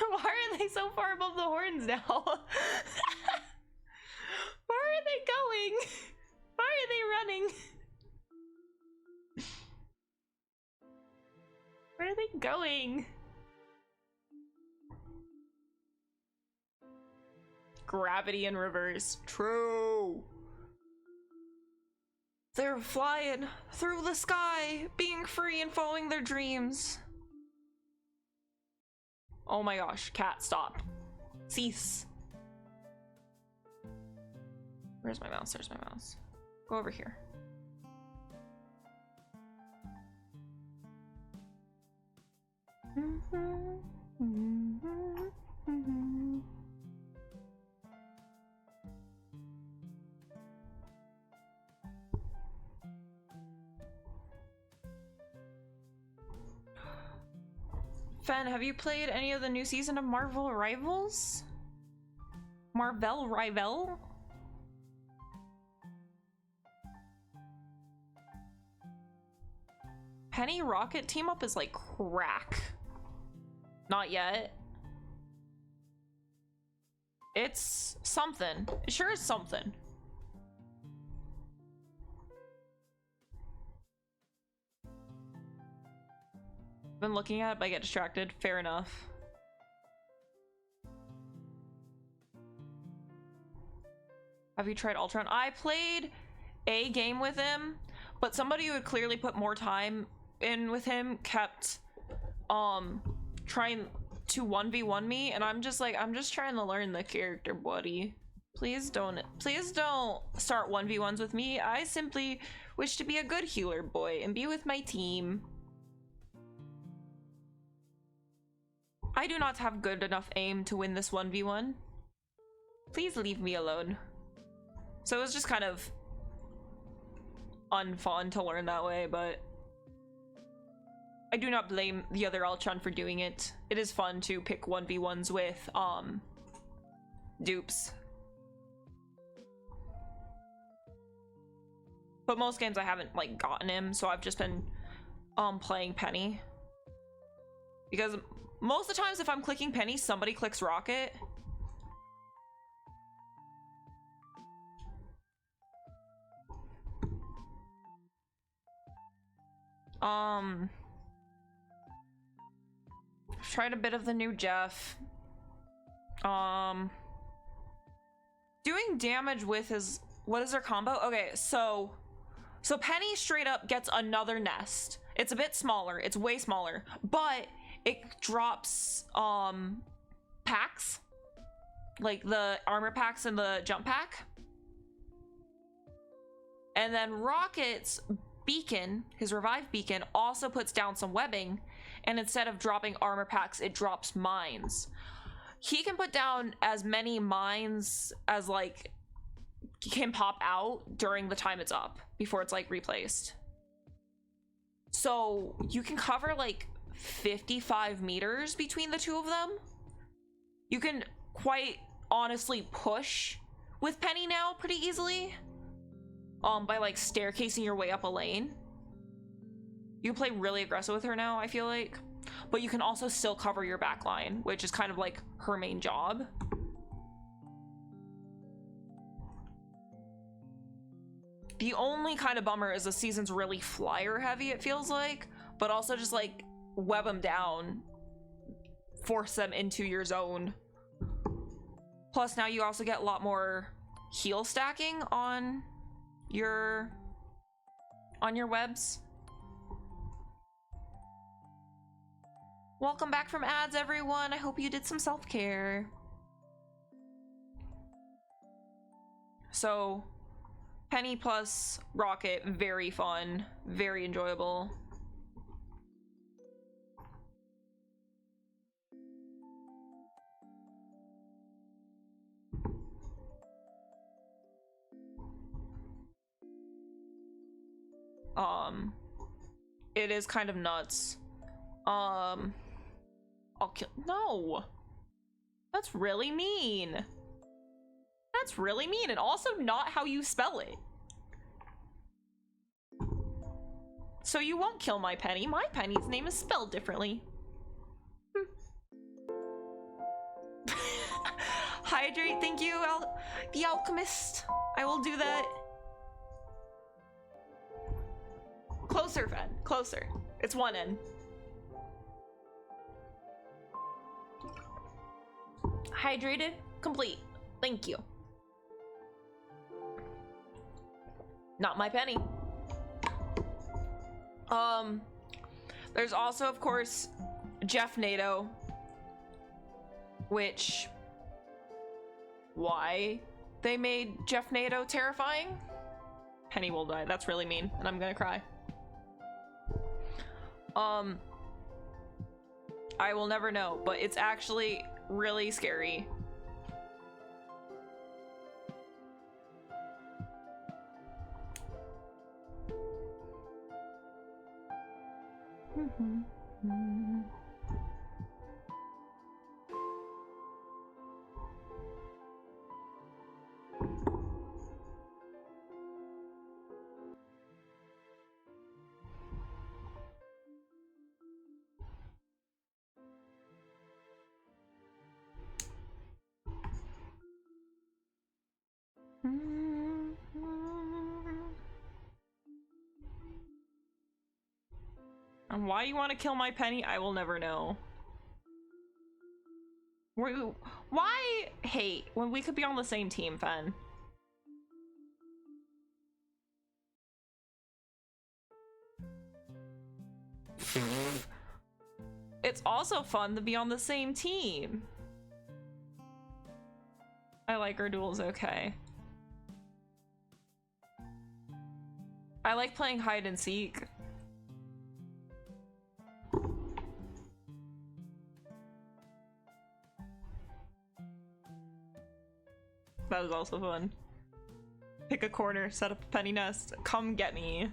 Why are they so far above the horns now? Where are they going? Why are they running? Where are they going? Gravity in reverse. True. They're flying through the sky, being free and following their dreams. Oh my gosh, cat, stop. Cease. Where's my mouse? There's my mouse. Go over here. Fen, have you played any of the new season of Marvel Rivals? Marvel Rival? Penny Rocket team up is like crack. Not yet. It's something. It sure is something. Been looking at it, but I get distracted. Fair enough. Have you tried Ultron? I played a game with him, but somebody who had clearly put more time in with him kept trying to 1v1 me, and I'm just like, I'm just trying to learn the character, buddy. Please don't start 1v1s with me. I simply wish to be a good healer boy and be with my team. I do not have good enough aim to win this 1v1. Please leave me alone. So it was just kind of unfun to learn that way, but I do not blame the other Ultron for doing it. It is fun to pick 1v1s with dupes. But most games I haven't like gotten him, so I've just been playing Penny. Because most of the times if I'm clicking Penny, somebody clicks Rocket. Tried a bit of the new Jeff. Doing damage with his, what is their combo? Okay, so Penny straight up gets another nest. It's a bit smaller, it's way smaller, but it drops packs, like the armor packs and the jump pack. And then Rocket's beacon, his revive beacon, also puts down some webbing, and instead of dropping armor packs, it drops mines. He can put down as many mines as like can pop out during the time it's up before it's like replaced. So you can cover like 55 meters between the two of them. You can quite honestly push with Penny now pretty easily. By like staircasing your way up a lane. You can play really aggressive with her now, I feel like. But you can also still cover your back line, which is kind of like her main job. The only kind of bummer is the season's really flyer heavy, it feels like. But also just like web them down. Force them into your zone. Plus now you also get a lot more heal stacking on your webs. Welcome back from ads, everyone. I hope you did some self-care. So Penny plus Rocket, very fun, very enjoyable. It is kind of nuts. I'll kill— no! That's really mean. That's really mean, and also not how you spell it. So you won't kill my Penny. My Penny's name is spelled differently. Hydrate, thank you, the alchemist. I will do that. Closer, Fen, closer. It's one in. Hydrated, complete. Thank you. Not my penny. There's also, of course, Jeff Nato, which, why they made Jeff Nato terrifying? Penny will die. That's really mean, and I'm gonna cry. I will never know, but it's actually really scary. And why you want to kill my penny, I will never know. Why hate when we could be on the same team, Fen? It's also fun to be on the same team. I like our duels okay. I like playing hide and seek. That was also fun. Pick a corner, set up a penny nest. Come get me.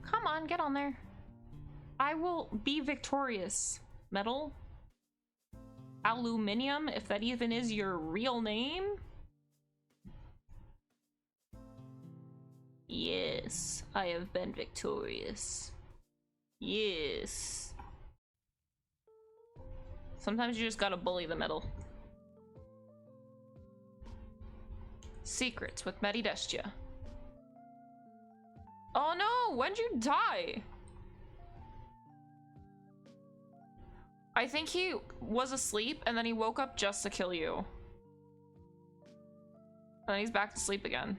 Come on, get on there. I will be victorious. Metal? Aluminium, if that even is your real name? Yes, I have been victorious. Yes. Sometimes you just gotta bully the metal. Secrets with Medidestia. Oh no, when'd you die? I think he was asleep and then he woke up just to kill you. And then he's back to sleep again.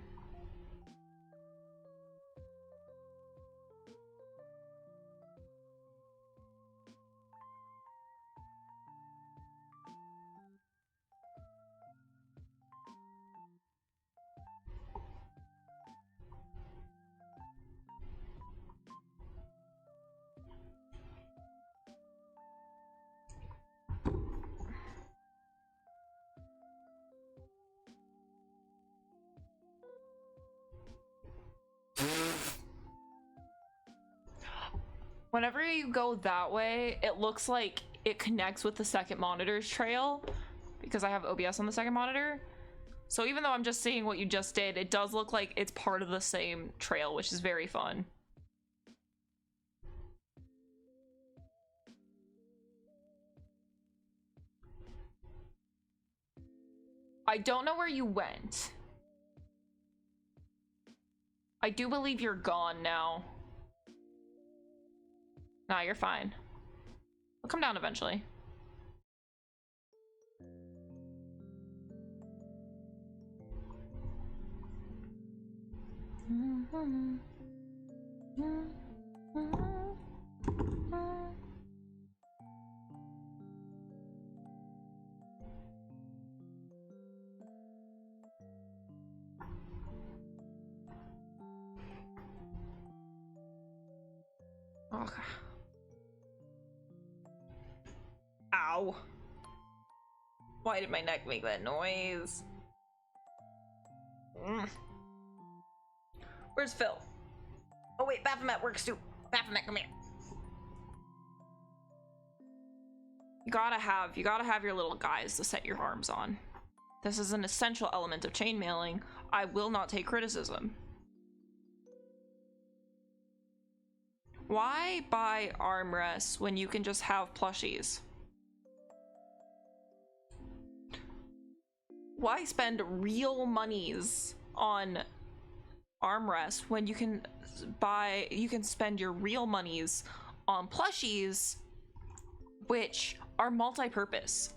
Whenever you go that way, it looks like it connects with the second monitor's trail because I have OBS on the second monitor. So even though I'm just seeing what you just did, it does look like it's part of the same trail, which is very fun. I don't know where you went. I do believe you're gone now. Nah, you're fine. I'll come down eventually. Okay. Ow. Why did my neck make that noise? Where's Phil? Oh wait, Baphomet works too. Baphomet, come here. You gotta have your little guys to set your arms on. This is an essential element of chainmailing. I will not take criticism. Why buy armrests when you can just have plushies? Why spend real monies on armrests when you can spend your real monies on plushies, which are multi-purpose?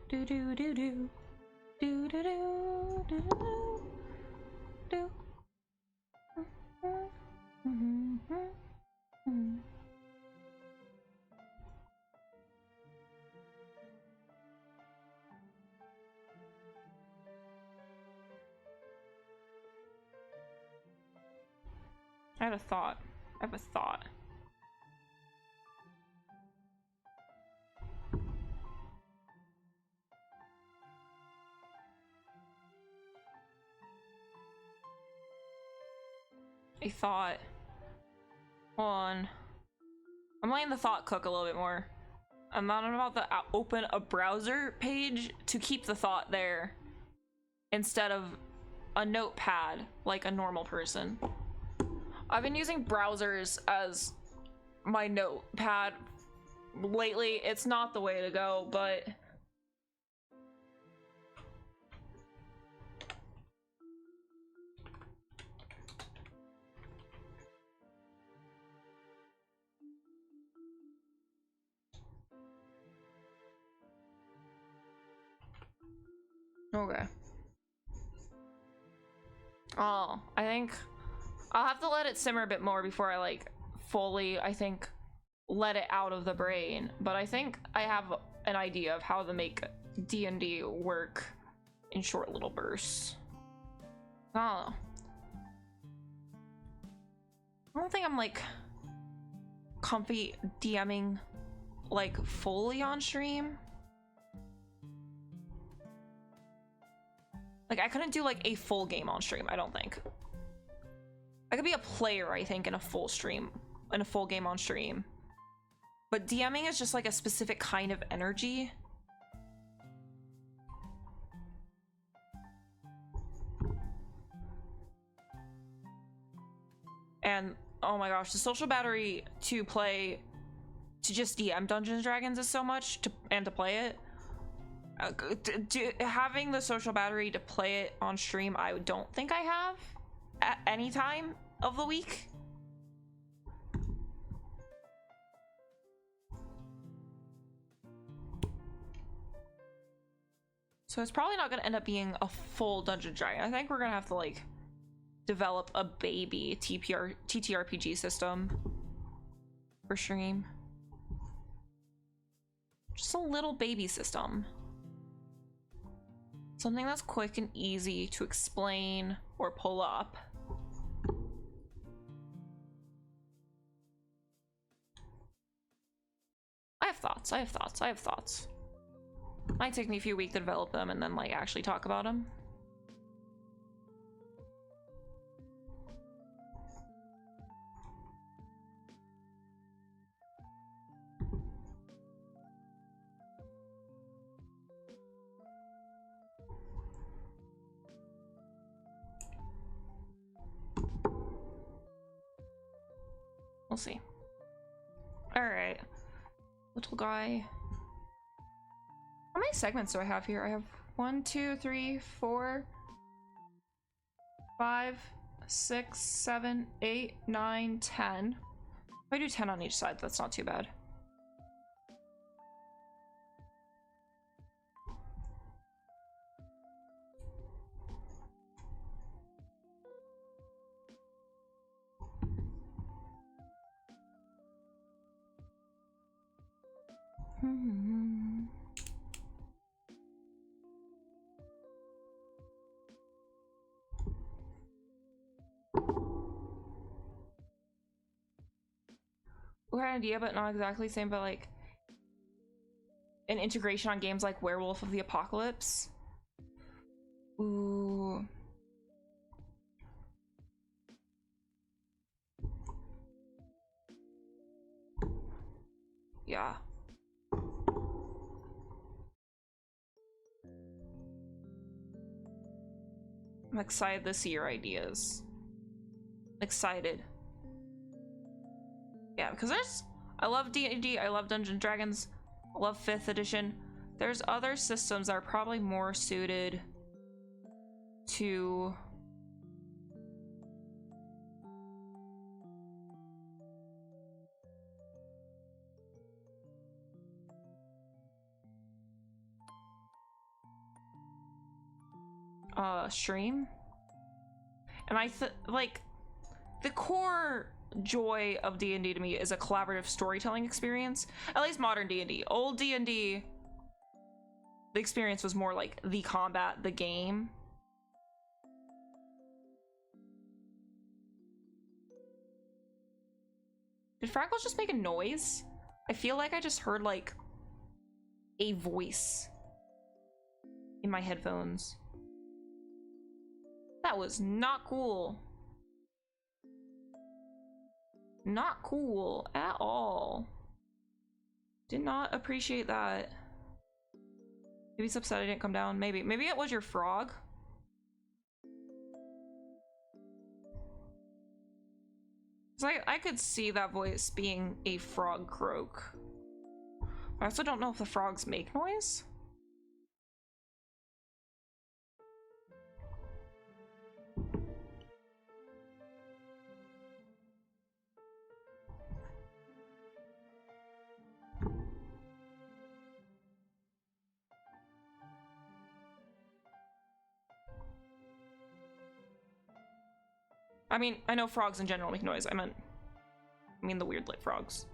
Do do do do do do do do do. I have a thought. Hold on. I'm letting the thought cook a little bit more. I'm not about to open a browser page to keep the thought there instead of a notepad like a normal person. I've been using browsers as my notepad lately. It's not the way to go, but okay. Oh, I think I'll have to let it simmer a bit more before I like fully, I think, let it out of the brain. But I think I have an idea of how to make D&D work in short little bursts. I don't know. I don't think I'm like comfy DMing like fully on stream. Like I couldn't do like a full game on stream, I don't think. I could be a player, I think, in a full game on stream. But DMing is just like a specific kind of energy. And oh my gosh, the social battery to just DM Dungeons and Dragons is so much and to play it. Having the social battery to play it on stream, I don't think I have at any time of the week. So it's probably not going to end up being a full Dungeon Dragon. I think we're going to have to like develop a baby TTRPG system for stream. Just a little baby system. Something that's quick and easy to explain or pull up. I have thoughts. Might take me a few weeks to develop them and then like actually talk about them. We'll see. All right, little guy. How many segments do I have here? I have 1, 2, 3, 4, 5, 6, 7, 8, 9, 10. If I do 10 on each side, that's not too bad. We had an idea, but not exactly the same, but like an integration on games like Werewolf of the Apocalypse. Ooh. Yeah. I'm excited to see your ideas. Excited. Yeah, because I love D&D, I love Dungeons & Dragons, I love 5th edition. There's other systems that are probably more suited to stream. And like the core joy of D&D to me is a collaborative storytelling experience. At least modern D&D. Old D&D, the experience was more like the combat, the game. Did Frackles just make a noise? I feel like I just heard like a voice in my headphones. That was not cool. Not cool at all. Did not appreciate that. Maybe he's upset I didn't come down. Maybe it was your frog. I could see that voice being a frog croak. I also don't know if the frogs make noise. I mean, I know frogs in general make noise. I mean the weird like frogs.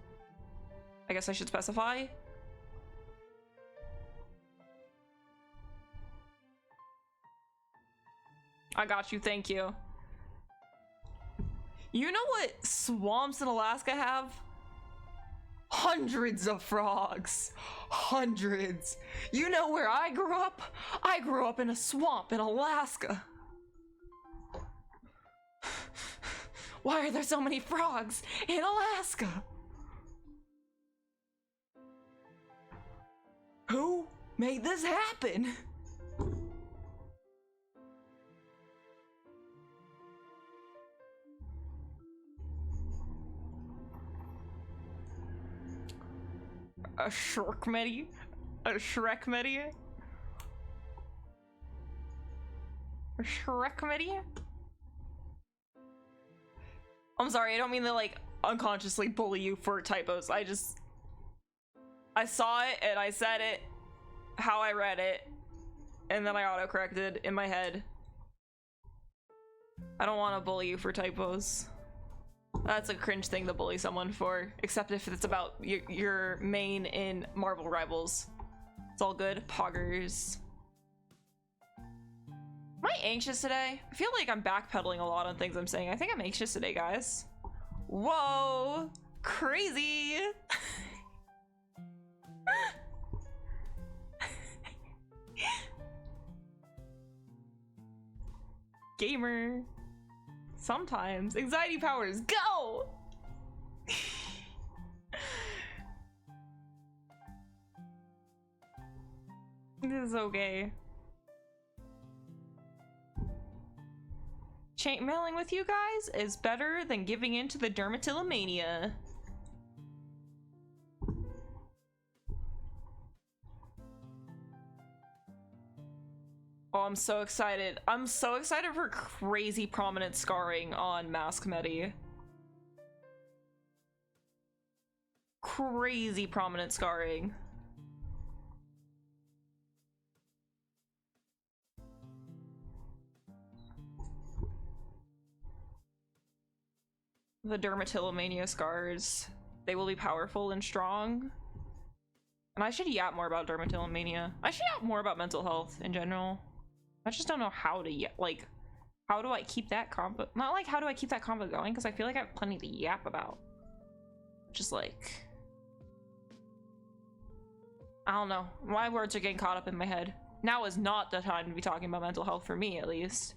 I guess I should specify. I got you, thank you. You know what swamps in Alaska have? Hundreds of frogs. Hundreds. You know where I grew up? I grew up in a swamp in Alaska. Why are there so many frogs in Alaska? Who made this happen? A Shrek-medi? A Shrek-medi? A Shrek-medi? I'm sorry, I don't mean to like unconsciously bully you for typos. I saw it and I said it how I read it and then I auto-corrected in my head. I don't want to bully you for typos. That's a cringe thing to bully someone for, except if it's about your main in Marvel Rivals. It's all good. Poggers. Am I anxious today? I feel like I'm backpedaling a lot on things I'm saying. I think I'm anxious today, guys. Whoa! Crazy! Gamer. Sometimes. Anxiety powers, go! This is okay. Chainmailing with you guys is better than giving in to the dermatillomania. Oh, I'm so excited. I'm so excited for crazy prominent scarring on Mask Medi. Crazy prominent scarring. The dermatillomania scars. They will be powerful and strong. And I should yap more about dermatillomania. I should yap more about mental health in general. I just don't know how to like, how do I keep that combo? Not like how do I keep that combo going, because I feel like I have plenty to yap about. Just like, I don't know. My words are getting caught up in my head. Now is not the time to be talking about mental health for me, at least.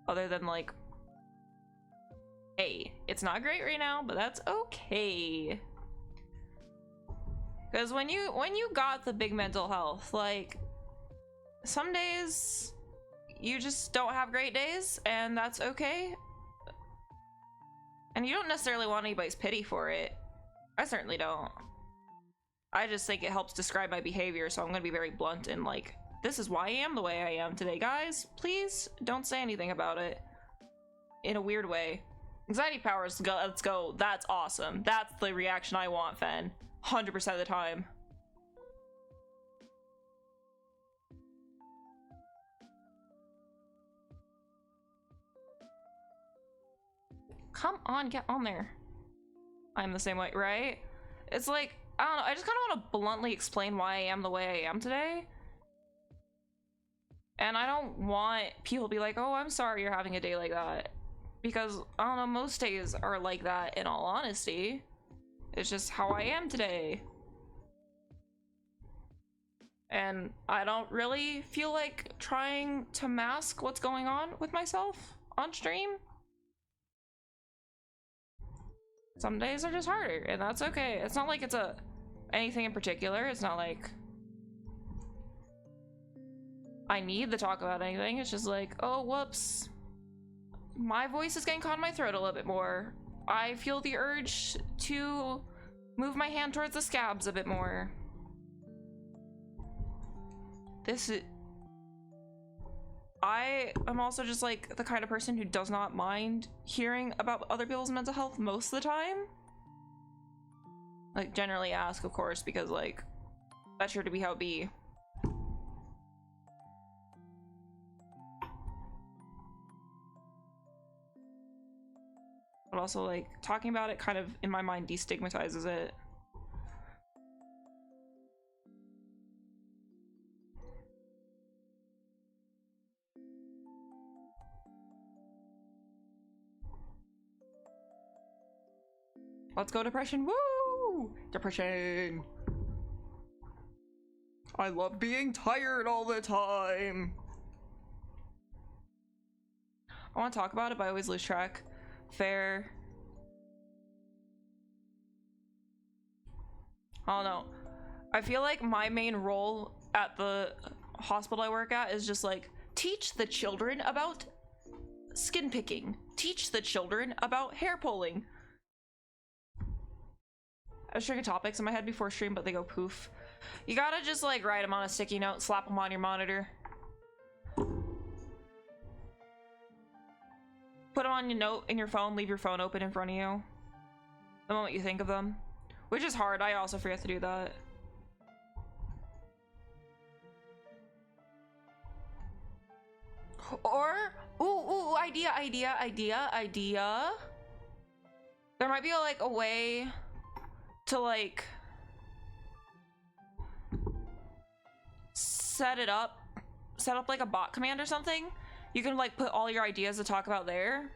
Other than like, hey, it's not great right now, but that's okay. Because when you got the big mental health, like, some days you just don't have great days, and that's okay. And you don't necessarily want anybody's pity for it. I certainly don't. I just think it helps describe my behavior, so I'm gonna be very blunt and like, this is why I am the way I am today, guys. Please don't say anything about it in a weird way. Anxiety powers, let's go. That's awesome. That's the reaction I want, Fen. 100% of the time. Come on, get on there. I'm the same way, right? It's like, I don't know, I just kind of want to bluntly explain why I am the way I am today. And I don't want people to be like, oh, I'm sorry you're having a day like that. Because, I don't know, most days are like that, in all honesty. It's just how I am today. And I don't really feel like trying to mask what's going on with myself on stream. Some days are just harder, and that's okay. It's not like it's anything in particular. It's not like I need to talk about anything. It's just like, oh, whoops. My voice is getting caught in my throat a little bit more. I feel the urge to move my hand towards the scabs a bit more. I am also just like the kind of person who does not mind hearing about other people's mental health most of the time. Like, generally ask, of course, because like, that's sure to be how it be. But also, like, talking about it kind of, in my mind, destigmatizes it. Let's go, depression. Woo! Depression. I love being tired all the time. I want to talk about it, but I always lose track. Fair. I don't know. I feel like my main role at the hospital I work at is just like, teach the children about skin picking. Teach the children about hair pulling. I was thinking topics in my head before stream, but they go poof. You gotta just like write them on a sticky note, slap them on your monitor. Put them on your note in your phone, leave your phone open in front of you the moment you think of them. Which is hard, I also forget to do that. Or, ooh, idea. There might be like a way to like set up like a bot command or something. You can like put all your ideas to talk about there,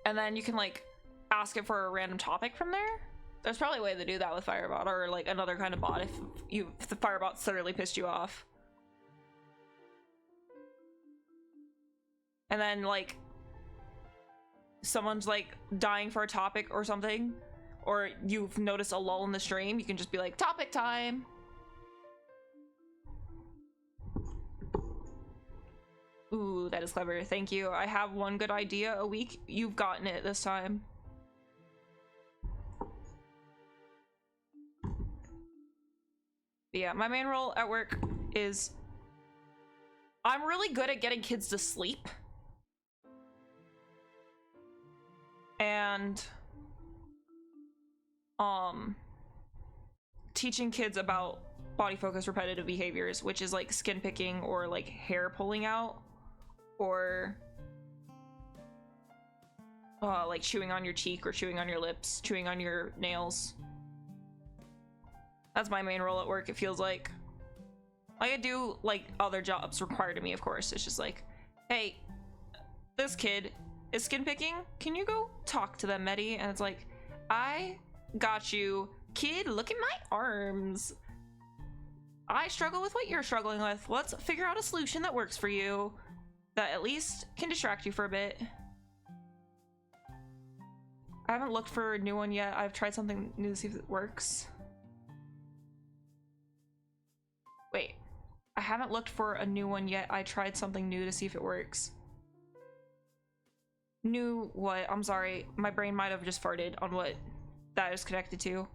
and then you can like ask it for a random topic from there. There's probably a way to do that with Firebot, or like another kind of bot if the Firebot thoroughly pissed you off. And then like someone's like dying for a topic or something, or you've noticed a lull in the stream, you can just be like, topic time. Ooh, that is clever. Thank you. I have one good idea a week. You've gotten it this time. But yeah, my main role at work is I'm really good at getting kids to sleep. And teaching kids about body focused repetitive behaviors, which is like skin picking or like hair pulling out, or like chewing on your cheek or chewing on your lips, chewing on your nails. That's my main role at work, it feels like. I do, like, other jobs required of me, of course. It's just like, hey, this kid is skin picking. Can you go talk to them, Medi? And it's like, I got you. Kid, look at my arms. I struggle with what you're struggling with. Let's figure out a solution that works for you, that at least can distract you for a bit. I haven't looked for a new one yet. I've tried something new to see if it works. Wait, I haven't looked for a new one yet. I tried something new to see if it works. New what? I'm sorry. My brain might have just farted on what that is connected to.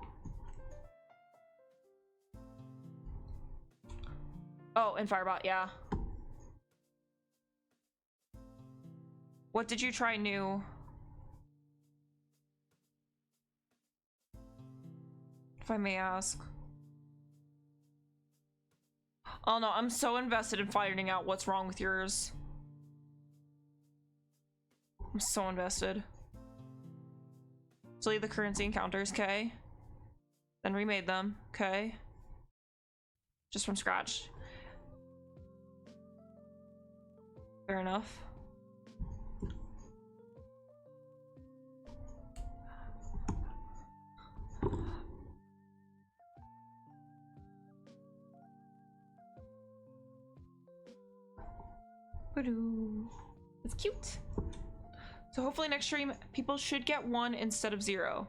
Oh, and Firebot, yeah. What did you try new? If I may ask. Oh no, I'm so invested in finding out what's wrong with yours. I'm so invested. Delete the currency encounters, okay. Then remade them, okay. Just from scratch. Fair enough. It's cute. So hopefully next stream people should get 1 instead of 0.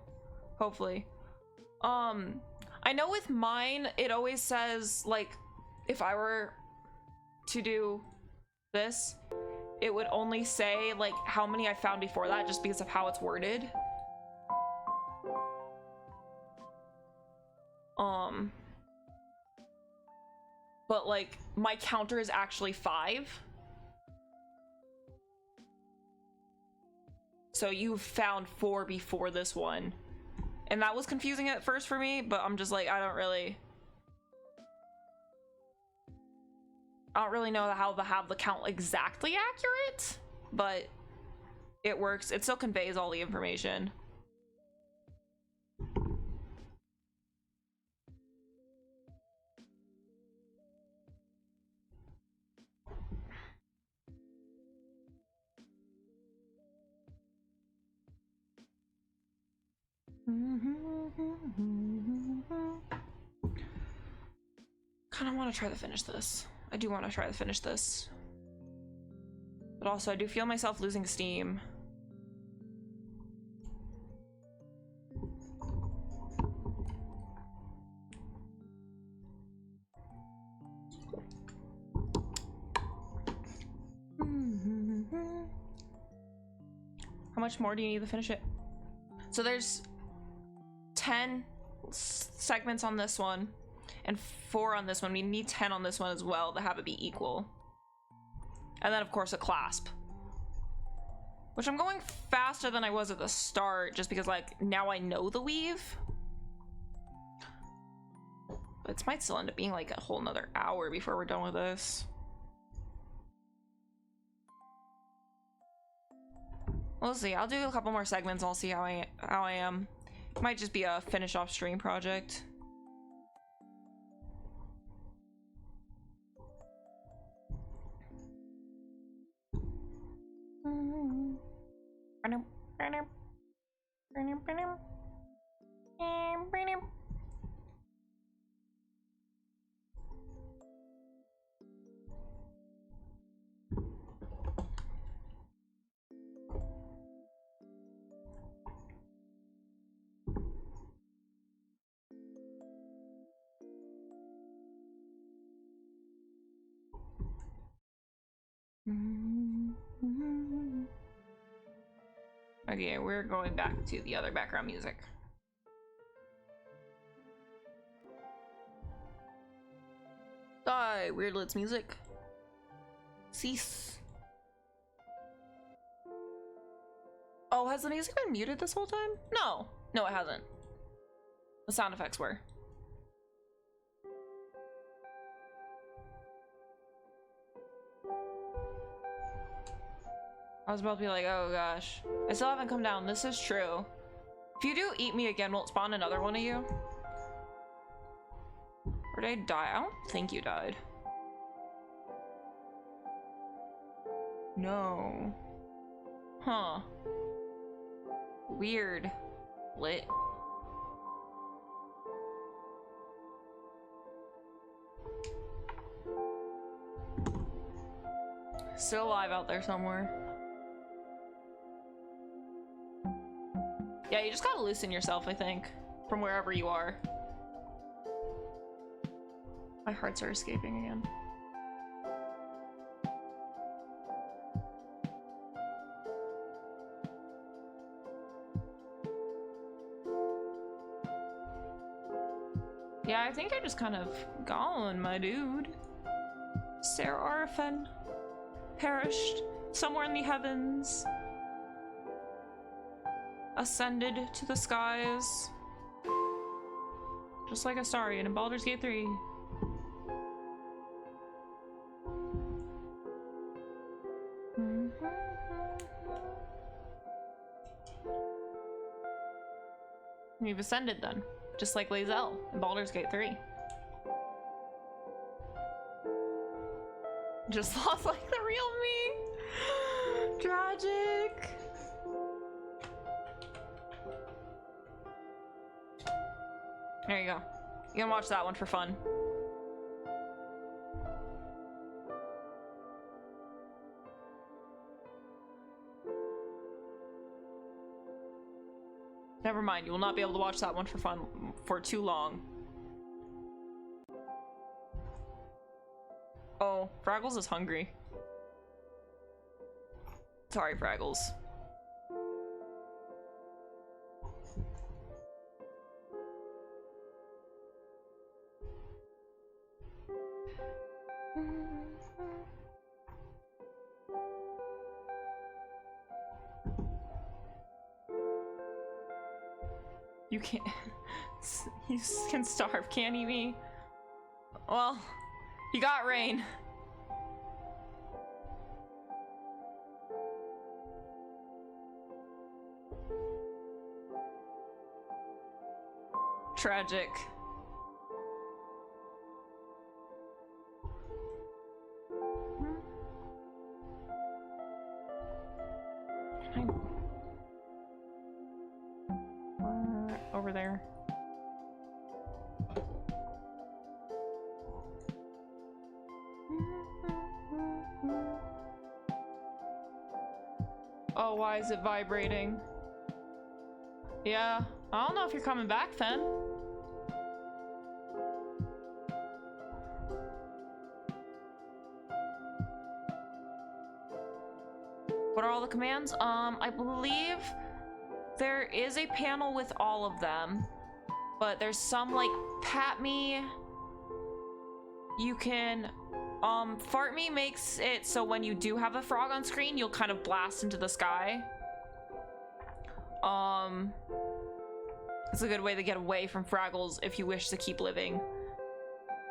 Hopefully. I know with mine it always says, like, if I were to do this, it would only say like how many I found before that, just because of how it's worded. But like my counter is actually 5. So you found 4 before this one. And that was confusing at first for me, but I'm just like, I don't really know how to have the count exactly accurate, but it works. It still conveys all the information. Kind of want to try to finish this. I do want to try to finish this. But also, I do feel myself losing steam. How much more do you need to finish it? So there's 10 segments on this one and 4 on this one. We need 10 on this one as well to have it be equal. And then of course a clasp, which I'm going faster than I was at the start just because like now I know the weave. But it might still end up being like a whole nother hour before we're done with this. We'll see. I'll do a couple more segments. I'll see how I am. It might just be a finish off stream project. Okay, we're going back to the other background music. Die, Weirdlet's music. Cease. Oh, has the music been muted this whole time? No. No, it hasn't. The sound effects were. I was about to be like, oh gosh. I still haven't come down. This is true. If you do eat me again, will it spawn another one of you? Or did I die? I don't think you died. No. Huh. Weird. Lit. Still alive out there somewhere. Yeah, you just gotta loosen yourself, I think, from wherever you are. My hearts are escaping again. Yeah, I think I just kind of gone, my dude. Sarah Arfen perished somewhere in the heavens. Ascended to the skies. Just like Astarion in Baldur's Gate 3. You've ascended then, just like Lae'zel in Baldur's Gate 3. Just lost like the real me. Tragic. There you go. You can watch that one for fun. Never mind, you will not be able to watch that one for fun for too long. Oh, Fraggles is hungry. Sorry, Fraggles. You can't. You can starve, can't eat me. Well, you got rain. Tragic. Over there. Oh, why is it vibrating? Yeah, I don't know if you're coming back, Fen. What are all the commands? I believe there is a panel with all of them, but there's some like pat me. You can fart me makes it so when you do have a frog on screen, you'll kind of blast into the sky. It's a good way to get away from Fraggles if you wish to keep living.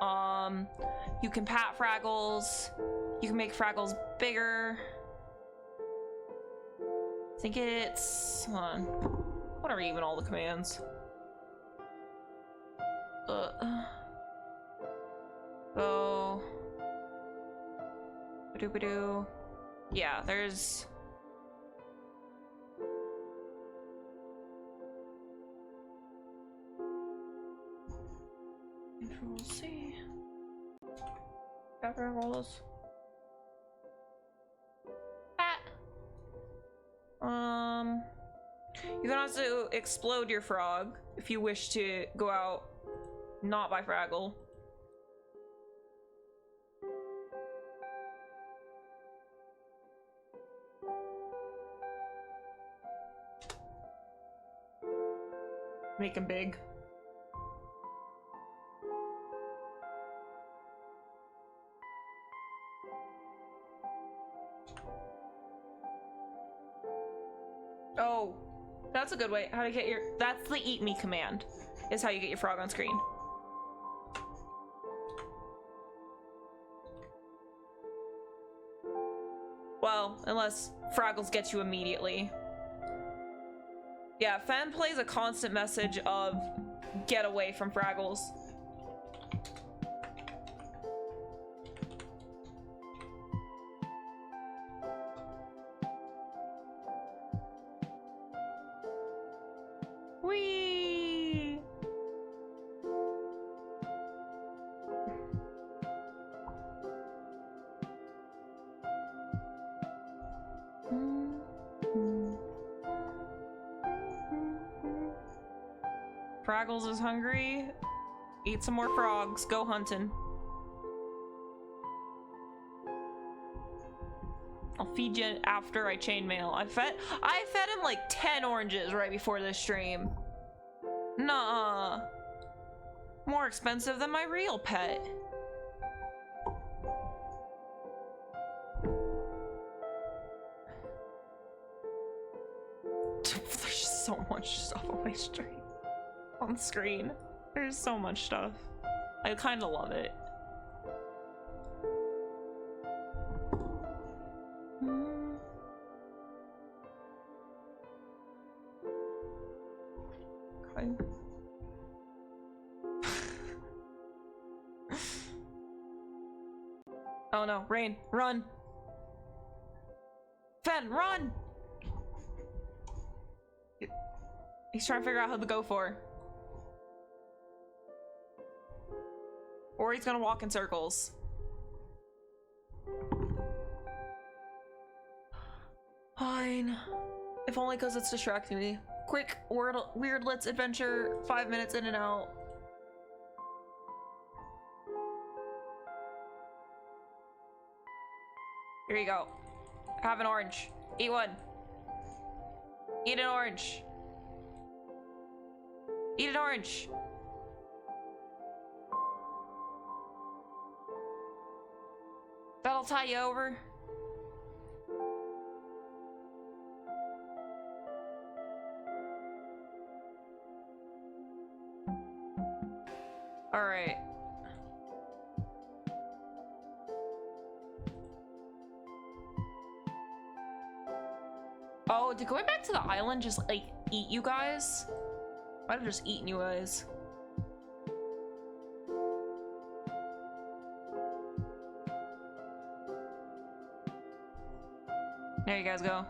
You can pat Fraggles. You can make Fraggles bigger. I think it's, hold on. What are even all the commands? Go. Ba-doo-ba-doo. Yeah, there's... Control C. Got rolls. You can also explode your frog if you wish to go out not by Fraggle. Make him big. Oh, that's a good way. How to get your... That's the eat me command, is how you get your frog on screen. Well, unless Fraggles gets you immediately. Yeah, Fen plays a constant message of get away from Fraggles. Whee! Fraggles is hungry. Eat some more frogs. Go hunting. I'll feed you after I chainmail. I fed him like 10 oranges right before this stream. Nuh-uh. More expensive than my real pet. There's just so much stuff on my stream. On screen. There's so much stuff. I kind of love it. Okay. Oh no, Rain, run! Fen, run! He's trying to figure out how to go for. Or he's gonna walk in circles. Fine. If only because it's distracting me. Quick weirdlets adventure, 5 minutes in and out. Here you go. Have an orange. Eat one. Eat an orange. Eat an orange. That'll tie you over. All right. Oh, did going back to the island just like eat you guys? Might have just eaten you guys. There you guys go.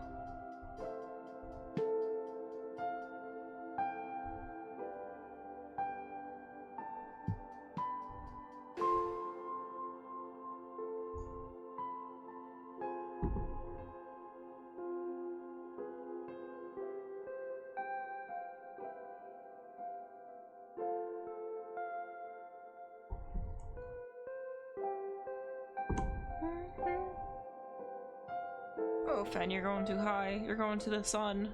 Oh, Fen, you're going too high. You're going to the sun.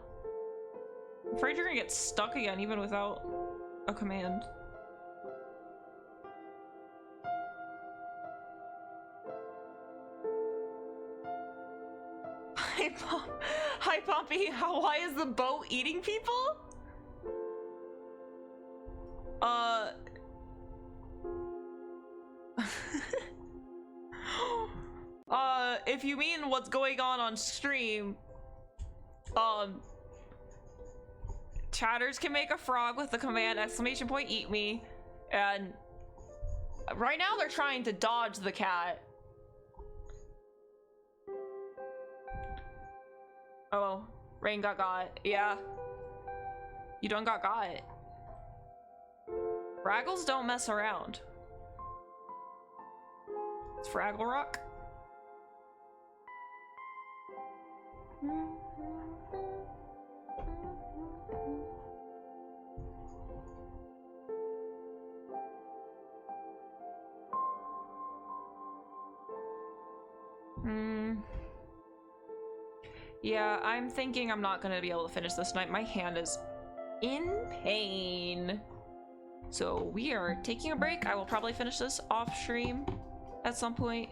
I'm afraid you're gonna get stuck again, even without a command. Hi, Pompey. Why is the boat eating people? If you mean what's going on stream, chatters can make a frog with the command !eat me, and right now they're trying to dodge the cat. Oh, Rain got. Yeah. You done got. Fraggles don't mess around. It's Fraggle Rock. Yeah, I'm thinking I'm not gonna be able to finish this tonight. My hand is in pain. So we are taking a break. I will probably finish this off stream at some point,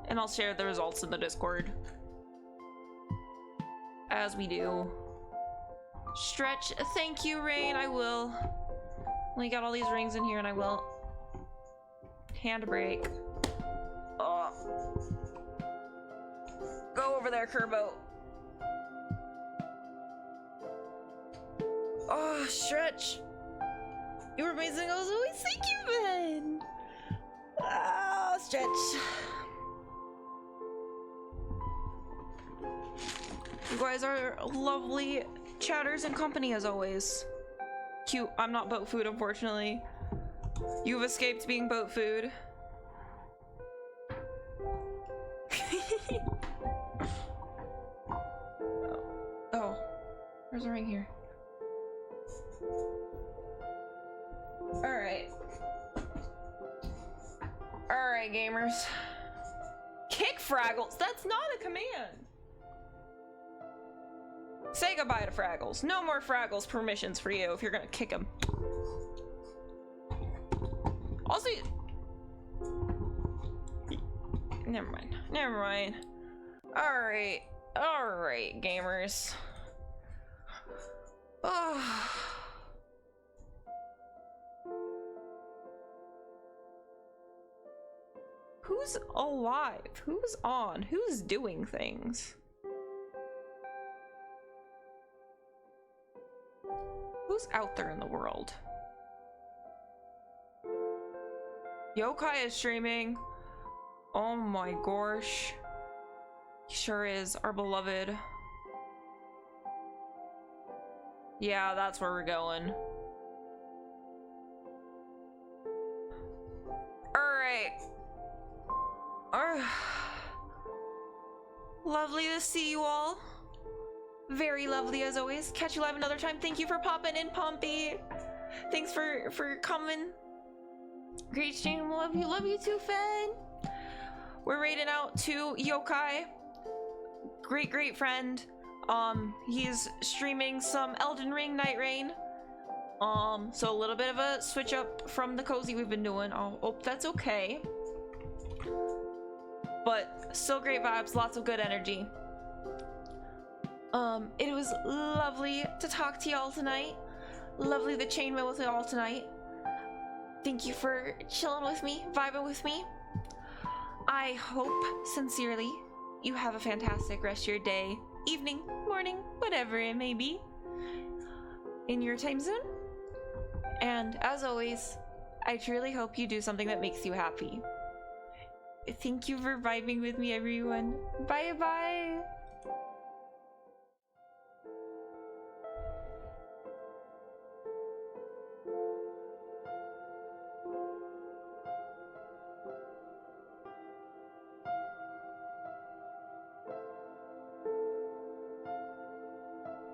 and I'll share the results in the Discord. As we do. Stretch. Thank you, Rain. I will. We got all these rings in here, and I will. Hand break. Oh. Go over there, Kerbo. Oh, Stretch. You were amazing as always. Thank you, Ben. Oh, Stretch. You guys are lovely chatters and company as always. cute. I'm not boat food, unfortunately. You've escaped being boat food. Oh, there's a ring here. Alright. Alright, gamers. Kick Fraggles? That's not a command! Say goodbye to Fraggles. No more Fraggles permissions for you if you're gonna kick him. Also, never mind. Never mind. Alright. Alright, gamers. Oh. Who's alive? Who's on? Who's doing things? Who's out there in the world? Yokai is streaming. Oh my gosh. He sure is, our beloved. Yeah, that's where we're going. Alright. Lovely to see you all. Very lovely as always. Catch you live another time. Thank you for popping in, Pompey. Thanks for coming. Great stream. Love you too, Fen. We're raiding out to Yokai. Great friend. He's streaming some Elden Ring Night Rain. So a little bit of a switch up from the cozy we've been doing. I hope that's okay. But still great vibes, lots of good energy. It was lovely to talk to y'all tonight. Lovely to chainmail with y'all tonight. Thank you for chilling with me, vibing with me. I hope, sincerely, you have a fantastic rest of your day, evening, morning, whatever it may be, in your time zone. And as always, I truly hope you do something that makes you happy. Thank you for vibing with me, everyone. Bye bye.